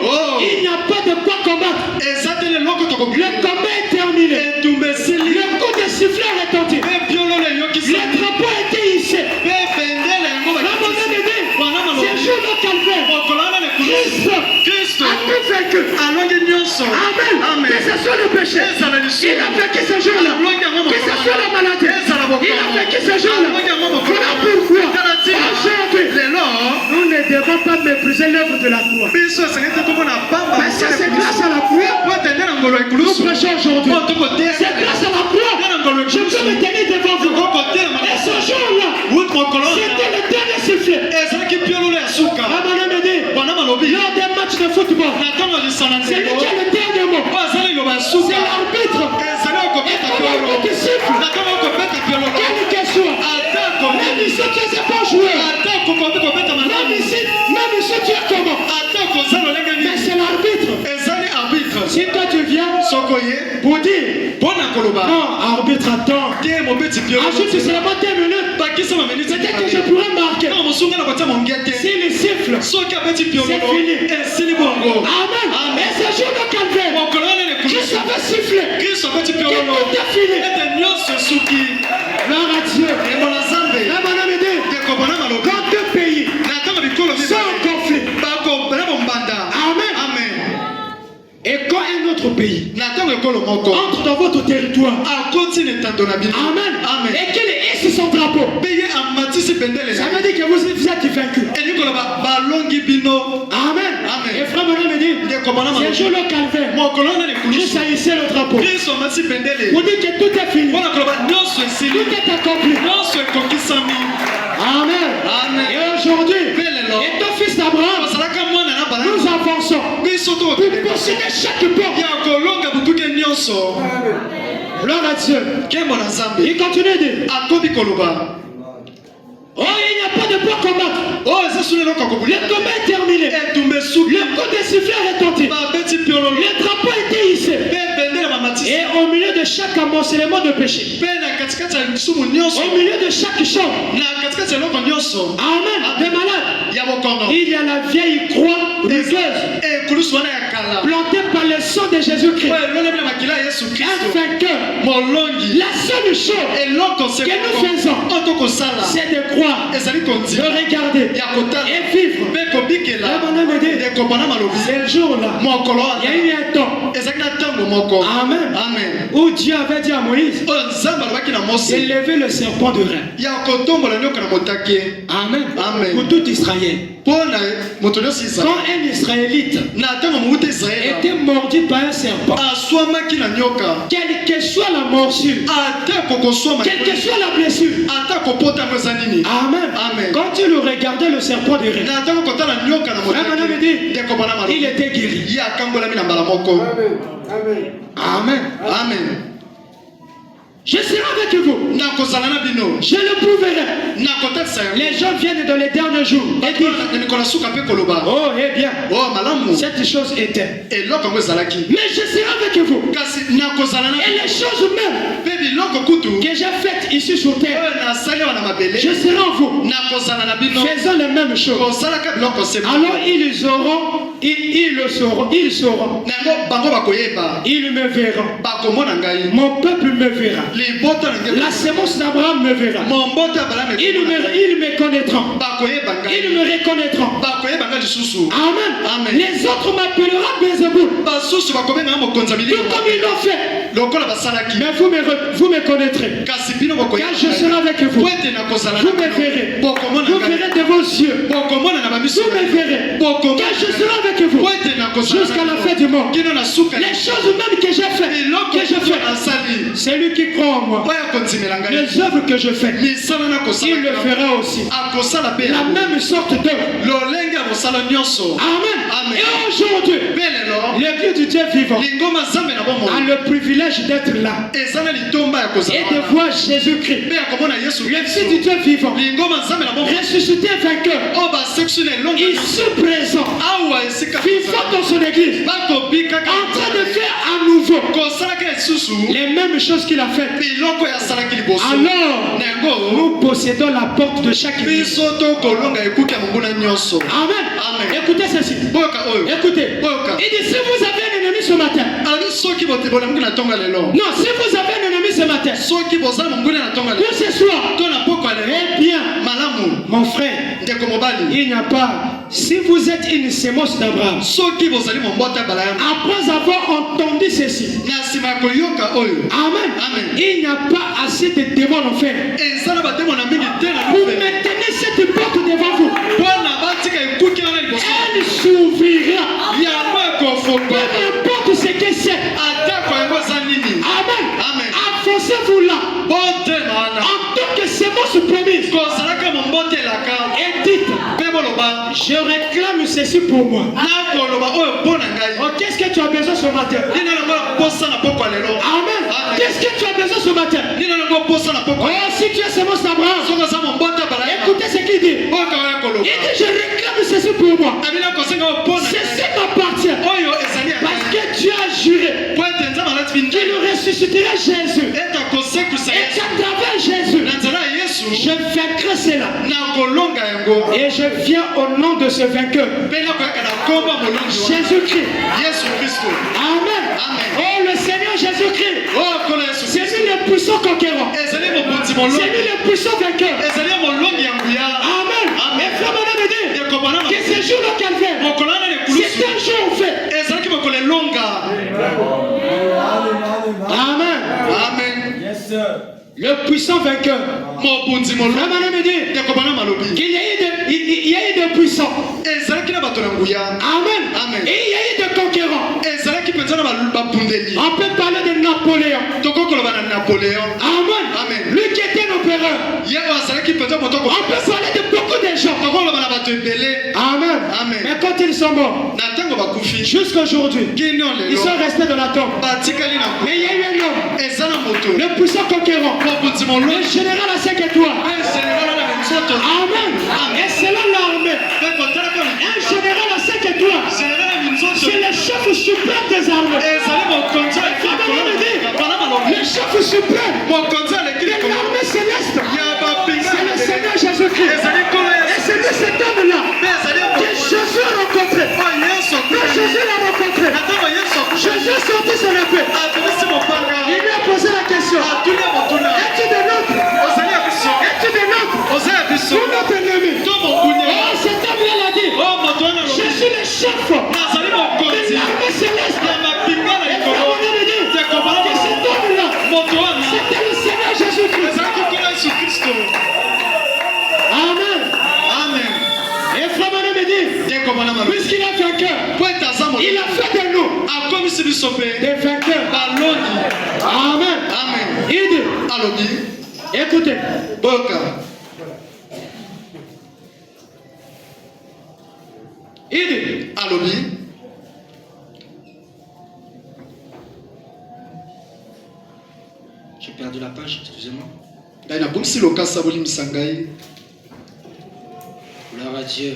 Oh, il n'y a pas de quoi combattre. Le combat est terminé. Le coup de sifflet est retentit. Le drapeau a été hissé. C'est jour de calvaire. Christ a tout vaincu. Amen. Que ce soit le péché, il a vaincu ce jour-là. Que ce soit la maladie, il a vaincu ce jour-là. Voilà pourquoi aujourd'hui, nous ne devons pas mépriser l'œuvre de la croix. Parce que c'est grâce à la croix nous prêchons aujourd'hui. C'est grâce à la croix je peux me tenir devant vous. Et ce jour-là, c'était le dernier sifflet. Lors des matchs de football, c'est lui qui a le dernier mot. C'est l'arbitre. Et quand l'arbitre siffle, quelle que soit, même ici tu n'es pas joué, même ici tu es comment, mais c'est l'arbitre. Si toi tu viens pour dire non, arbitre attends, ajoute seulement 2 minutes, peut-être que je pourrais marquer. S'il siffle, c'est fini. Amen. Et ce jour de calvaire, je savais siffler que tout est fini. Gloire à Dieu. Quand 2 pays sont en conflit, amen. Et quand un autre pays entre dans votre territoire, amen, et qu'il hisse son drapeau, ça veut dire que vous êtes vaincu. Amen. Et frère Bonhomme me dit, c'est jour le calvaire, Christ a hissé le drapeau. Vous dites que tout est fini, tout est accompli. Amen. Et aujourd'hui, étant fils d'Abraham, nous avançons pour posséder chaque porte. Gloire à Dieu. Il continue de dire, oh, il n'y a pas de quoi combattre. Le combat est terminé. Le coup de sifflet est retentit. Le drapeau a été hissé. Et au milieu de chaque amoncellement de péché, au milieu de chaque chambre, amen, des malades, il y a la vieille croix rugueuse planté par le sang de Jésus-Christ, un vainqueur. La seule chose que nous faisons, c'est de croire, de regarder et vivre. C'est le jour-là, il y a eu un temps, Amen, où Dieu avait dit à Moïse d'élever le serpent de rein. Amen. Pour tout Israël. Quand un Israélite était mordu par un serpent, quelle que soit la morsure, quelle que soit la blessure, Amen. Quand tu le regardais, le serpent de rein, il était guéri. Amen. Je serai avec vous. Je le prouverai. Les gens viennent dans les derniers jours et disent, oh, eh bien, cette chose était. Mais je serai avec vous. Et les choses même que j'ai faites ici sur terre, je serai en vous. Faisons les mêmes choses. Alors ils le sauront. Ils me verront. Mon peuple me verra. La sémence d'Abraham me verra. Ils me connaîtront. Ils me reconnaîtront. Amen. Les autres m'appelleront Bézéboul. Tout comme ils l'ont fait. Mais vous me connaîtrez. Car je serai avec vous. Vous me verrez. Vous verrez de vos yeux. Vous me verrez. Car je serai avec vous jusqu'à la fin du monde. Les choses même que j'ai fait, c'est lui qui croit en moi. Les œuvres que je fais, il le fera aussi. La même sorte d'œuvre. Amen. Et aujourd'hui, l'Église du Dieu vivant a le privilège d'être là et de voir Jésus-Christ, le Fils du Dieu vivant, ressuscité vainqueur, ici présent, vivant dans son Église, en train de faire à nouveau les mêmes choses qu'il a faites. Alors, nous possédons la porte de chaque église. Amen. Écoutez ceci. Écoutez. Il dit, si vous avez un ennemi ce matin. Non, si vous avez un ennemi ce matin. Ou ce soir. Eh bien, mon frère, il n'y a pas. Si vous êtes une sémence d'Abraham, après avoir entendu ceci, Amen. Il n'y a pas assez de démons en fait. Vous maintenez cette porte devant vous. Elle s'ouvrira. Peu importe ce que c'est. Amen. Avancez-vous là. En tant que sémence promise. Et dites, je réclame ceci pour moi. Oh, qu'est-ce que tu as besoin ce matin? Amen. Qu'est-ce que tu as besoin ce matin? Oh, si tu es sémence d'Abraham, écoutez ce qu'il dit. Il dit, je réclame ceci pour moi. Ceci m'appartient. Parce que Dieu a juré qu'il ressuscitera Jésus. Et qu'à travers Jésus, je vaincrai cela. Et je viens au nom de ce vainqueur, Jésus-Christ. Amen. Oh, le Seigneur Jésus-Christ, c'est lui le puissant conquérant. C'est lui le puissant vainqueur. Amen. Et frère, madame, dit que ce jour au calvaire, c'est un jour fait. Amen. Yes, sir. Le puissant vainqueur. Qu'il y a eu des puissants. Amen. Et il y a eu des conquérants. On peut parler de Napoléon. Amen. Lui qui était l'empereur. On peut parler de beaucoup de gens. Amen. Mais quand ils sont morts, jusqu'à aujourd'hui, ils sont restés dans la tombe. Mais il y a eu un homme, le puissant conquérant, le général à 5 étoiles. Amen. Et c'est là l'armée. Un général à 5 étoiles. C'est le chef suprême des armées. Le chef suprême de l'armée céleste. C'est le Seigneur Jésus-Christ. Et c'est de cet homme-là que Jésus a rencontré. Que Jésus sorti son épée. Il lui a posé la question. Es-tu de nôtre? Es-tu de nôtre? Pour notre ennemi. Oh, cet homme l'a dit. Je suis le chef de l'armée céleste. Que cet homme-là, c'était le Seigneur Jésus-Christ. Amen. Et frère Manon me dit, puisqu'il a vainqueur, il a fait de nous des vainqueurs. Amen. Il dit, écoutez, il dit, j'ai perdu la page, excusez-moi. Gloire à Dieu.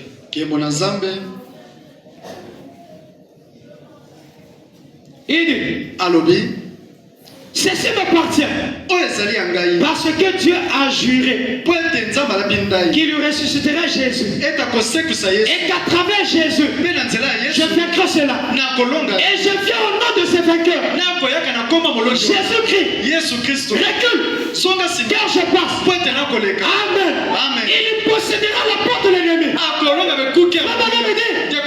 Il dit, ceci m'appartient. Parce que Dieu a juré qu'il lui ressuscitera Jésus. Et qu'à travers Jésus, je vaincrai cela. Et je viens au nom de ces vainqueurs. Jésus-Christ, recule. Car je passe. Amen. Il possédera la porte de l'ennemi.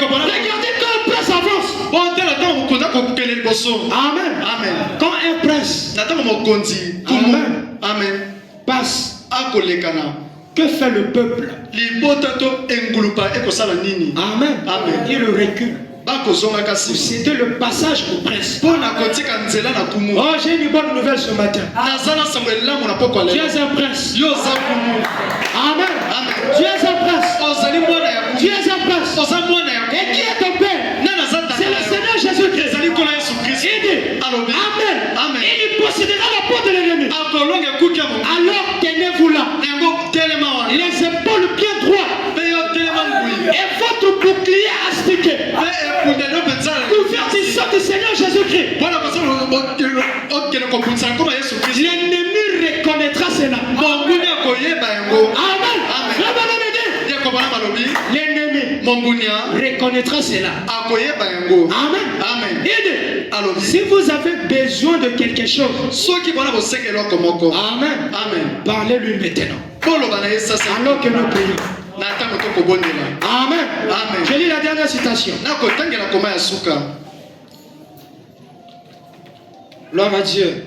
Regardez quand un prince avance. Amen. Quand un prince passe, que fait le peuple? Amen. Il le recule. C'était le passage au prince. Oh, j'ai une bonne nouvelle ce matin. Tu es un prince. Amen. Tu es un prince. Tu es un prince. Et qui est ton père? C'est le Seigneur Jésus-Christ. Il dit, Amen. Il possédera la porte de l'ennemi. Alors tenez-vous là. Les épaules bien droites. Et votre bouclier astiqué. Couvertissant du Seigneur Jésus-Christ. L'ennemi reconnaîtra cela. Amen. L'ennemi reconnaîtra cela. Amen. Si vous avez besoin de quelque chose, Amen. Parlez-lui maintenant. Alors que nous prions. Amen. Je lis la dernière citation. Gloire à Dieu.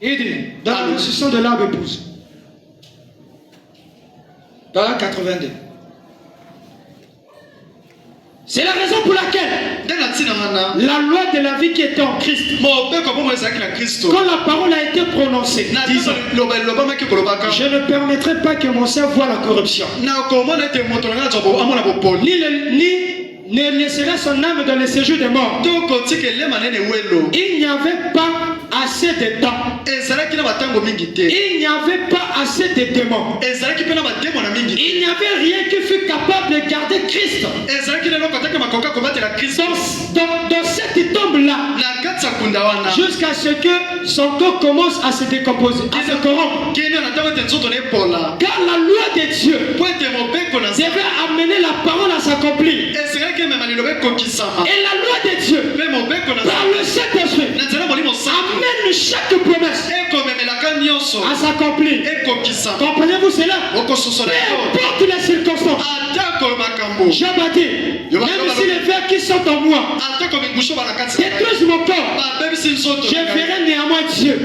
Il dit, dans la position de l'arbre épouse, dans la 82. C'est la raison pour laquelle la loi de la vie qui était en Christ, quand la parole a été prononcée, disant, je ne permettrai pas que mon sein voie la corruption, ni ne laissera son âme dans le séjour des morts. Il n'y avait pas assez de temps. Il n'y avait pas assez de démons. Il n'y avait rien qui fût capable de garder Christ. Dans cette tombe-là, jusqu'à ce que son corps commence à se décomposer, à se corrompre. Car la loi de Dieu devait amener la parole à s'accomplir. Et la loi de Dieu, par le Saint-Esprit, amène chaque promesse à s'accomplir. Comprenez-vous cela? Peu importe les circonstances. Job a dit, même si les vers qui sont en moi détruisent mon corps, je verrai néanmoins Dieu.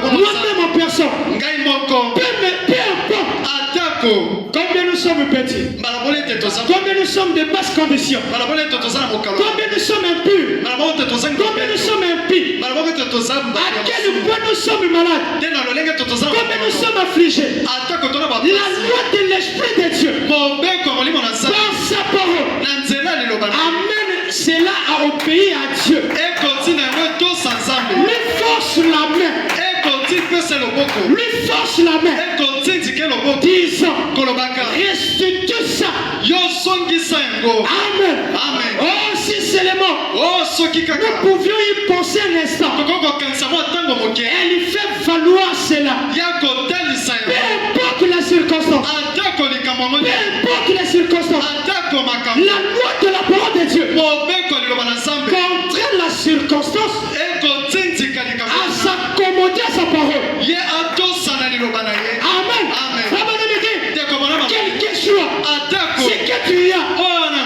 Moi-même en personne. Peu importe. Combien nous sommes petits, combien nous sommes de basse condition, combien nous sommes impurs, combien nous sommes impies, à quel point nous sommes malades, combien nous sommes affligés. La loi de l'Esprit de Dieu, par sa parole, amène cela à obéir à Dieu. Lui force la main. Lui force la main. Disant, restitue ça. Amen. Oh, si seulement nous pouvions y penser un instant. Elle y fait valoir cela. Peu importe la circonstances, peu importe les circonstances, la loi de la parole de Dieu contraint la circonstance à s'accommoder à sa parole. Amen. Quel que soit ce que tu as,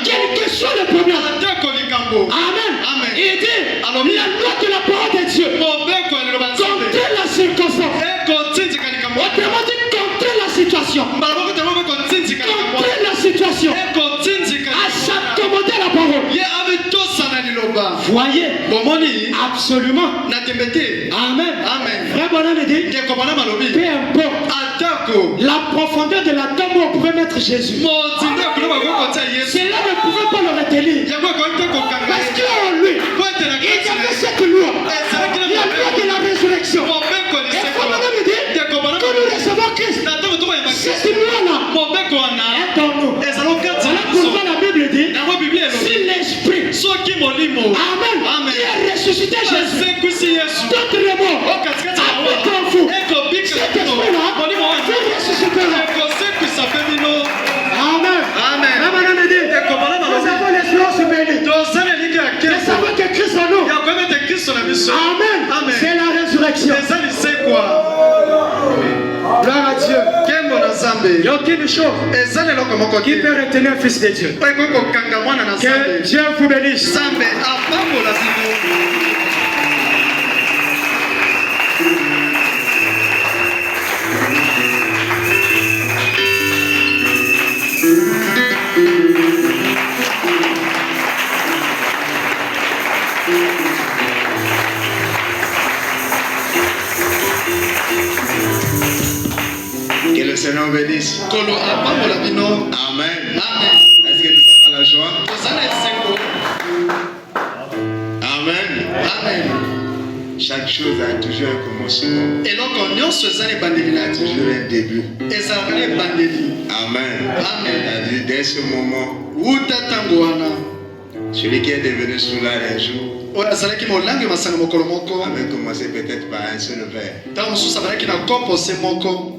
quel que soit le problème. Amen. Il dit la loi de la parole de Dieu contraint la circonstance. Autrement dit, contraint la situation. Contraint la situation à s'accommoder à la parole. Voyez, absolument. Amen. Frère Bonhomme dit, peu importe la profondeur de la tombe où on pouvait mettre Jésus, cela ne pouvait pas le retenir. Parce qu'en lui, il y avait cette loi, la loi de la résurrection. Et Frère Bonhomme dit, quand nous recevons Christ, cette loi-là est en nous. Voilà pourquoi la Bible dit, si l'Esprit, Amen, qui a ressuscité Jésus, d'autres mots, habite en vous, cet esprit-là, vous ressuscitera. Amen. Nous avons l'espérance bénie. Nous savons que Christ en nous. Amen. C'est la résurrection. Gloire à Dieu. Il n'y a aucune chose qui peut retenir un fils de Dieu. Que Dieu vous bénisse. Que le Seigneur bénisse. Amen. Est-ce que nous sommes à la joie? Amen. Chaque chose a toujours un commencement. Et donc, il y a toujours un début. Amen. Dès ce moment, celui qui est devenu soulard un jour avait commencé peut-être par un seul verre.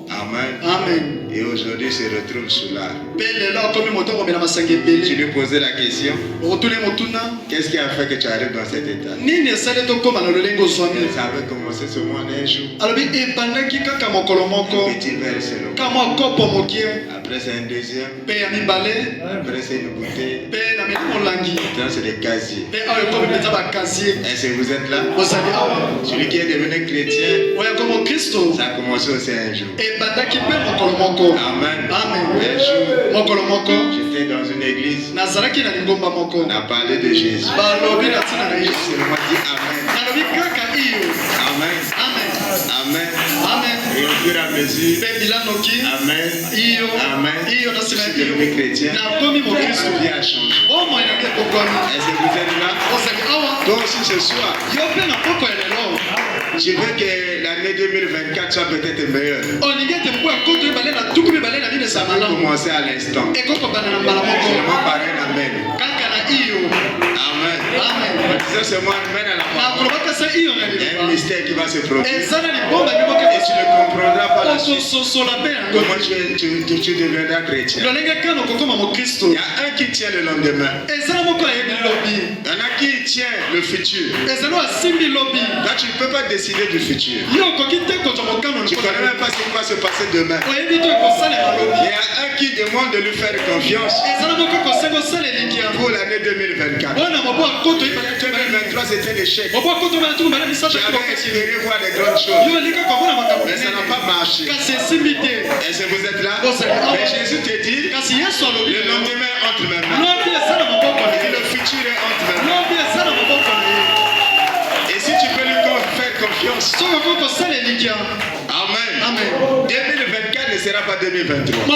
Amen. Et aujourd'hui, il se retrouve soulard. Tu lui posais la question, qu'est-ce qui a fait que tu arrives dans cet état? Ça avait commencé seulement un jour. Un petit verre seulement. Après c'est un deuxième. Après c'est une bouteille. Maintenant c'est des casiers. Est-ce que vous êtes là? Celui qui est devenu chrétien, ça a commencé aussi un jour. Amen. Un jour, j'étais dans une église. On a parlé de Jésus. J'ai seulement dit Amen. Et au fur et à mesure, Amen. Je suis devenu chrétien. Ma vie a changé. Est-ce que vous êtes là? Donc aussi ce soir, je veux que l'année 2024 soit peut-être meilleure. Ça va commencer à l'instant. Seulement par un Amen. C'est moi Amen à la parole. Il y a un mystère qui va se produire. Et tu ne comprendras pas la suite. Comment tu deviendras chrétien. Il y a un qui tient le lendemain. Il y en a qui tient le futur. Là, tu ne peux pas décider du futur. Tu ne connais même pas ce qui va se passer demain. Il y a un qui demande de lui faire confiance pour l'année 2024. 2023 c'était l'échec. J'avais espéré voir des grandes choses, mais ça n'a pas marché. Est-ce que vous êtes là? Mais Jésus te dit, le lendemain est entre mes mains. Et le futur est entre mes mains. Et si tu peux lui faire confiance, Amen. 2024 ne sera pas 2023. Il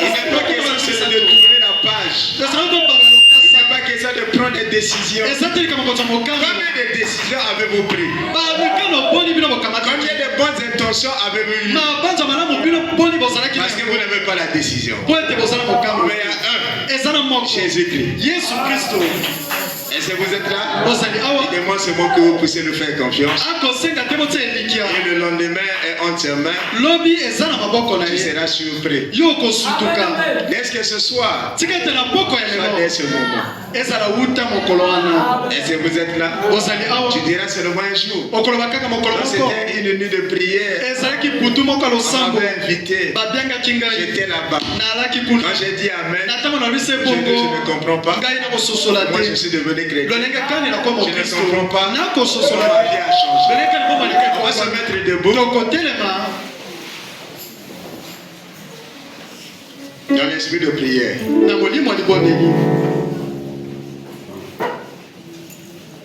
n'est pas question de tourner la page. Il n'est pas question de prendre des décisions. Combien de décisions avez-vous pris? Combien de bonnes intentions avez-vous eues? Parce que vous n'avez pas la décision. Mais il y a un, Jésus-Christ. Est-ce Est-ce que vous êtes là? Dites-moi seulement que vous puissiez nous faire confiance. Et le lendemain est entièrement. Tu seras surpris. Est-ce que ce soir, tu as ce moment? Est-ce que vous êtes là? Tu diras seulement un jour. C'était une nuit de prière. On m'avait invité. J'étais là-bas. Quand j'ai dit Amen, je ne comprends pas. Moi je suis devenu chrétien. Je ne comprends pas. Ma vie a changé. On va se mettre debout. Dans l'esprit de prière.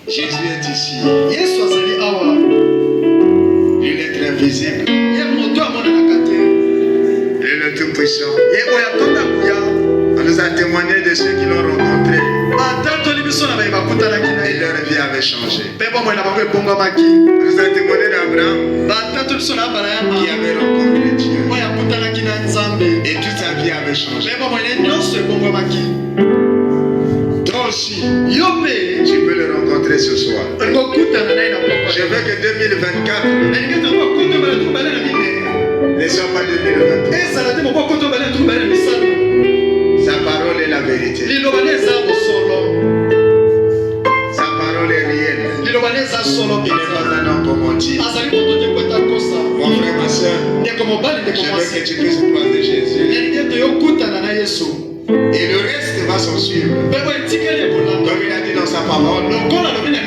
Jésus est ici. Il est très visible. Il est le Tout-Puissant. On nous a témoigné de ceux qui l'ont rencontré. Et leur vie avait changé. On nous a témoigné d'Abraham qui avait rencontré Dieu. Et toute sa vie avait changé. Toi aussi, tu peux le rencontrer ce soir. Je veux que 2024 ne soit pas 2023. Sa parole est la vérité. Sa parole est réelle. Il n'est pas un homme pour mentir. Mon frère, ma soeur, je veux que tu puisses croiser Jésus. Et le reste va s'en suivre. Comme il a dit dans sa parole,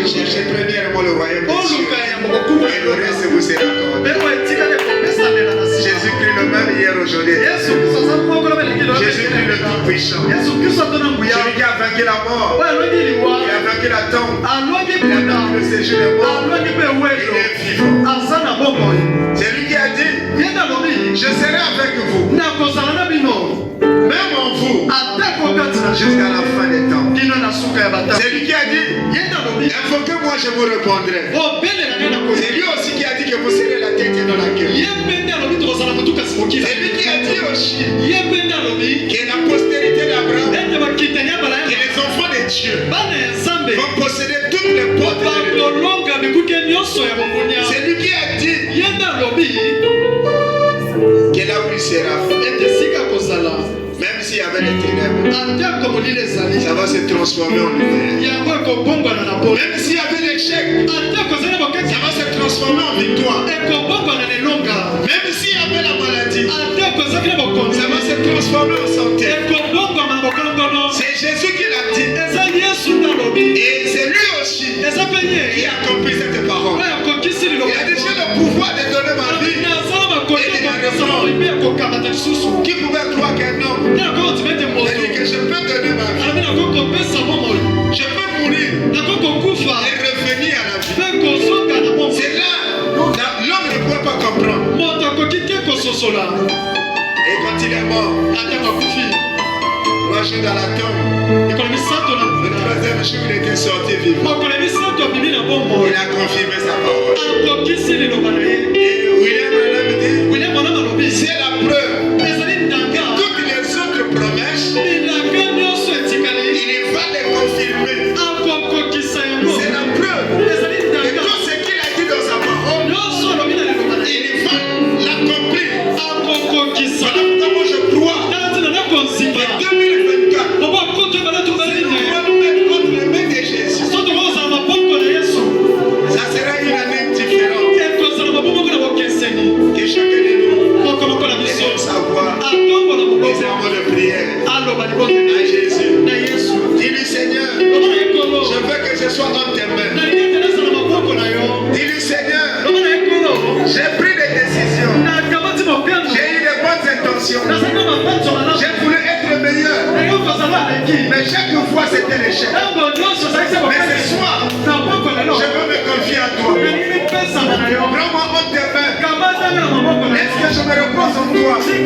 cherchez premièrement le royaume des cieux. Et le reste vous sera accordé. Jésus-Christ le même hier, aujourd'hui. Jésus-Christ le Tout-Puissant. Celui qui a vaincu la mort. Il a vaincu la tombe. Il a vaincu le séjour des morts. Il est vivant. C'est lui qui a dit, je serai avec vous. Même en vous, jusqu'à la fin des temps. C'est lui qui a dit, invoquez-moi, je vous répondrai. C'est lui aussi qui a dit que vous serez la tête dans la queue. C'est lui qui a dit aussi que la postérité d'Abraham et les enfants de Dieu vont posséder toutes les portes de l'Éden. C'est lui qui a dit que là où il sera, même s'il y avait les ténèbres, ça va se transformer en lumière. Même s'il y avait l'échec, ça va se transformer en victoire. Même s'il y avait la maladie, ça va se transformer en santé. C'est Jésus qui l'a dit. Et c'est lui aussi qui a accompli cette parole. Il a déjà le pouvoir de donner ma vie et de la reprendre. Qui pouvait croire qu'un homme dit que je peux donner ma vie, je peux mourir et revenir à la vie. C'est là l'homme ne pouvait pas comprendre. Et quand il est mort, 3 jours dans la tombe, le 3e jour il était sorti vivant. Il a confirmé sa parole. Et William dit, c'est la preuve que toutes les autres promesses, il va les confirmer. C'est la preuve que tout ce qu'il a dit dans sa parole, il va l'accomplir. Voilà pourquoi moi je crois que 2024, on va nous mettre contre les mains de Jésus. Ça sera une année différente. Que chacun de nous ait savoir les armes de prière à Jésus. Dis-lui Seigneur, je veux que ce soit entre tes mains. Dis-lui Seigneur, j'ai pris des décisions. J'ai eu des bonnes intentions. J'ai voulu être meilleur. Mais chaque fois c'était l'échec. Mais ce soir, je veux me confier à toi. Prends-moi entre tes mains. Est-ce que je me repose en toi? Je ne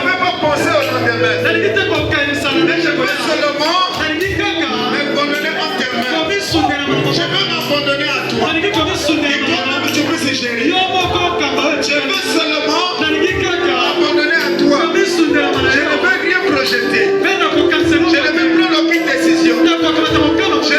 veux pas penser au lendemain. Mais je veux seulement m'abandonner entre tes mains. Je veux m'abandonner à toi. Et toi-même tu peux se gérer. Je veux seulement m'abandonner à toi. Je ne veux rien projeter. Je ne veux plus aucune décision. Je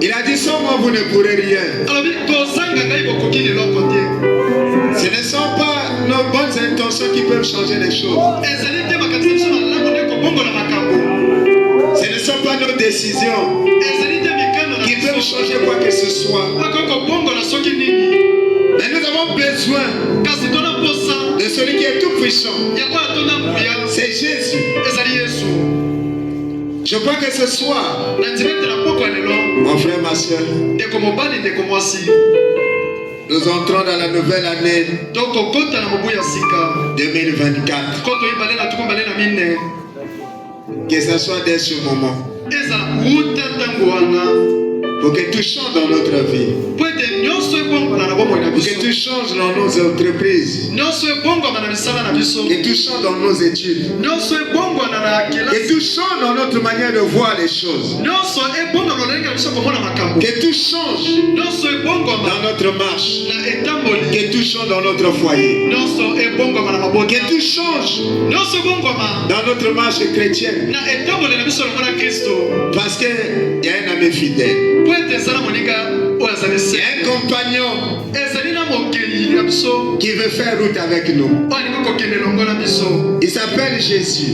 Il a dit sans moi vous ne pourrez rien. Ce ne sont pas nos bonnes intentions qui peuvent changer les choses. Ce ne sont pas nos décisions qui peuvent changer quoi que ce soit. Mais nous avons besoin de celui qui est tout puissant. C'est Jésus. Je crois que ce soir, mon frère, ma soeur, nous entrons dans la nouvelle année 2024. Que ce soit dès ce moment. Pour que tout change dans notre vie. Pour que tout change dans nos entreprises. Que tout change dans nos études. Que tout change dans notre manière de voir les choses. Que tout change dans notre marche. Que tout change dans notre foyer. Que tout change dans notre marche chrétienne. Parce qu'il y a un ami fidèle. Il y a un compagnon qui veut faire route avec nous. Il s'appelle Jésus.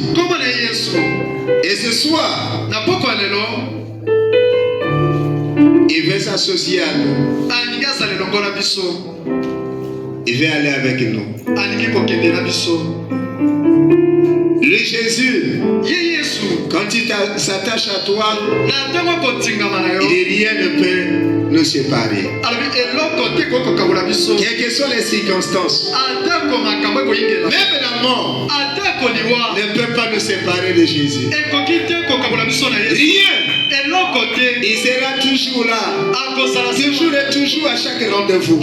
Et ce soir, il veut s'associer à nous. Il veut aller avec nous. Le Jésus, quand il s'attache à toi, rien ne peut nous séparer. Quelles que soient les circonstances, même la mort ne peut pas nous séparer de Jésus. Rien. Il sera toujours là. Toujours et toujours à chaque rendez-vous.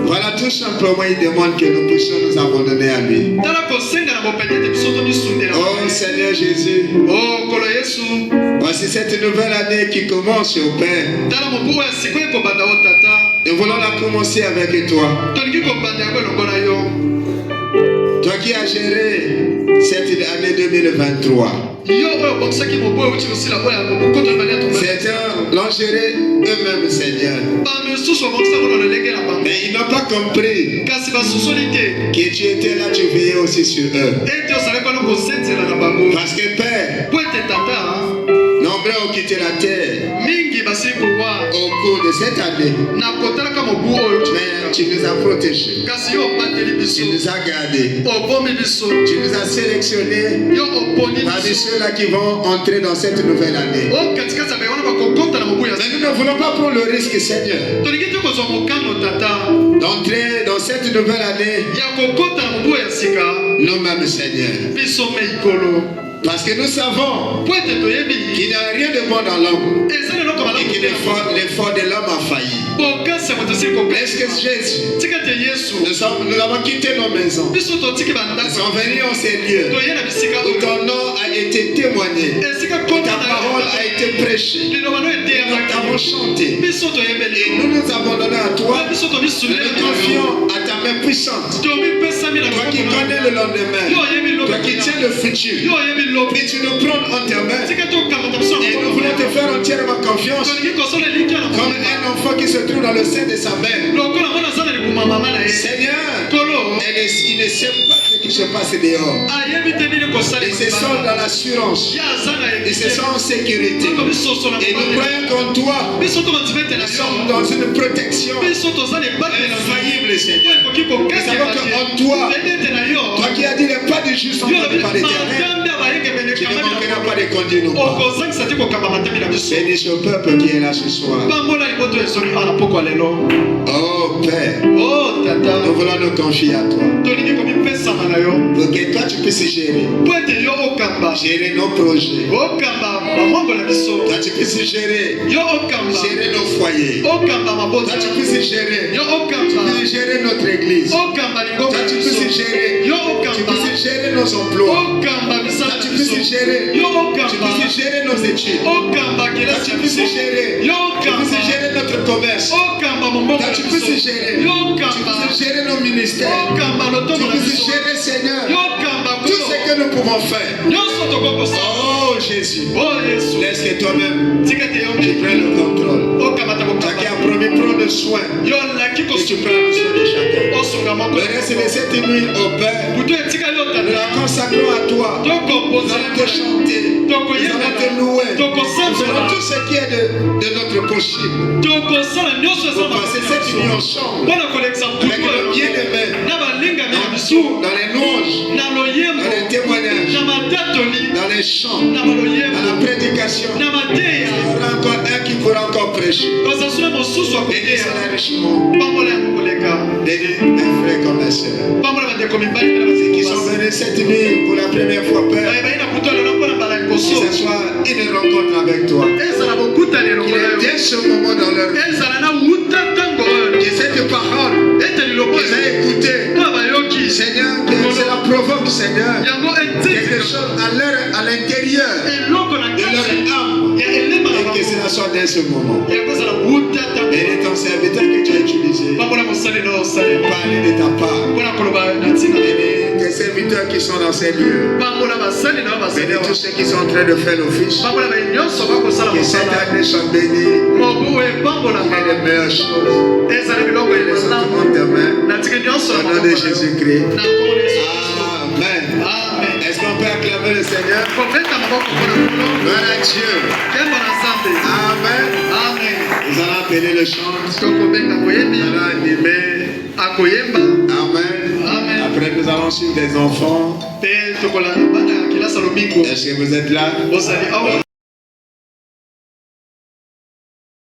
Voilà, tout simplement, il demande que nous puissions nous abandonner à lui. Oh Seigneur Jésus, voici cette nouvelle année qui commence au Père. Nous voulons la commencer avec toi. Toi qui as géré cette année 2023. Certains l'ont géré eux-mêmes, Seigneur. Mais ils n'ont pas compris que tu étais là, tu veillais aussi sur eux. Parce que Père, nombreux ont quitté la terre au cours de cette année. Mais tu nous as protégés. Tu nous as gardés. Tu nous as sélectionnés parmi ceux-là qui vont entrer dans cette nouvelle année. Mais nous ne voulons pas prendre le risque, Seigneur, d'entrer dans cette nouvelle année nous-mêmes, Seigneur. Parce que nous savons qu'il n'y a rien de bon dans l'homme et que l'effort de l'homme a failli. Est-ce que Jésus, nous avons quitté nos maisons, nous sommes venus en ces lieux où ton nom a été témoigné, où ta parole a été prêchée, nous t'avons chanté et nous nous abandonnons à toi, nous nous confions à ta main puissante, toi qui connais le lendemain, toi qui tiens le futur. Et tu nous prends en tes mains. Et nous voulons te faire entièrement confiance. Comme un enfant qui se trouve dans le sein de sa mère. Seigneur, il ne sait pas ce qui se passe dehors. Ils se sentent dans l'assurance. Ils se sentent en sécurité. Et nous croyons qu'en toi, nous sommes dans une protection infaillible, Seigneur. Nous savons qu'en toi, toi qui as dit les pas du juste entendu par l'Éternel, tu ne manqueras pas de conduire nos pas. Bénis ce peuple qui est là ce soir. Oh Père, nous voulons nous confier à toi. Pour que toi tu puisses gérer nos projets. Toi tu puisses gérer nos foyers. Toi tu puisses gérer notre église. Toi tu puisses gérer nos emplois. Tu puisses gérer nos études. Tu puisses gérer notre commerce. Tu puisses gérer nos ministères. Tu puisses gérer, Seigneur, tout ce que que nous pouvons faire. Oh Jésus, laisse que toi-même tu prennes le contrôle. Toi qui as promis prendre soin, que tu prennes soin de chacun. Le reste de cette nuit au Père, nous la consacrons à toi. Nous allons te chanter, nous allons te louer, nous allons tout ce qui est de notre possible pour passer cette nuit ensemble avec le bien-aimé dans les louanges, dans les témoignages, dans les chants, dans la prédication. Il y aura encore un qui pourra encore prêcher. Bénis cela richement. Bénis mes frères comme mes sœurs. Ceux qui sont venus cette nuit pour la première fois, Père, que ce soit une rencontre avec toi. Qu'il y ait ce moment dans leur vie. Que cette parole qu'ils aient écoutée, Seigneur, que cela provoque, Seigneur, quelque chose à l'intérieur de leur âme. Et que cela soit dès ce moment. Et ton serviteur que tu as utilisé, parler de ta part. Et tes serviteurs qui sont dans ces lieux. Et de tous ceux qui sont en train de faire l'office. Que cette année soit bénie. Il y a de meilleures choses. Et les sentiments demain. Au nom de Jésus-Christ. Amen. Est-ce qu'on peut acclamer le Seigneur? Gloire à Dieu. Amen. Nous allons appeler le chant. Nous allons animer. Amen. Après, nous allons suivre des enfants. Est-ce que vous êtes là?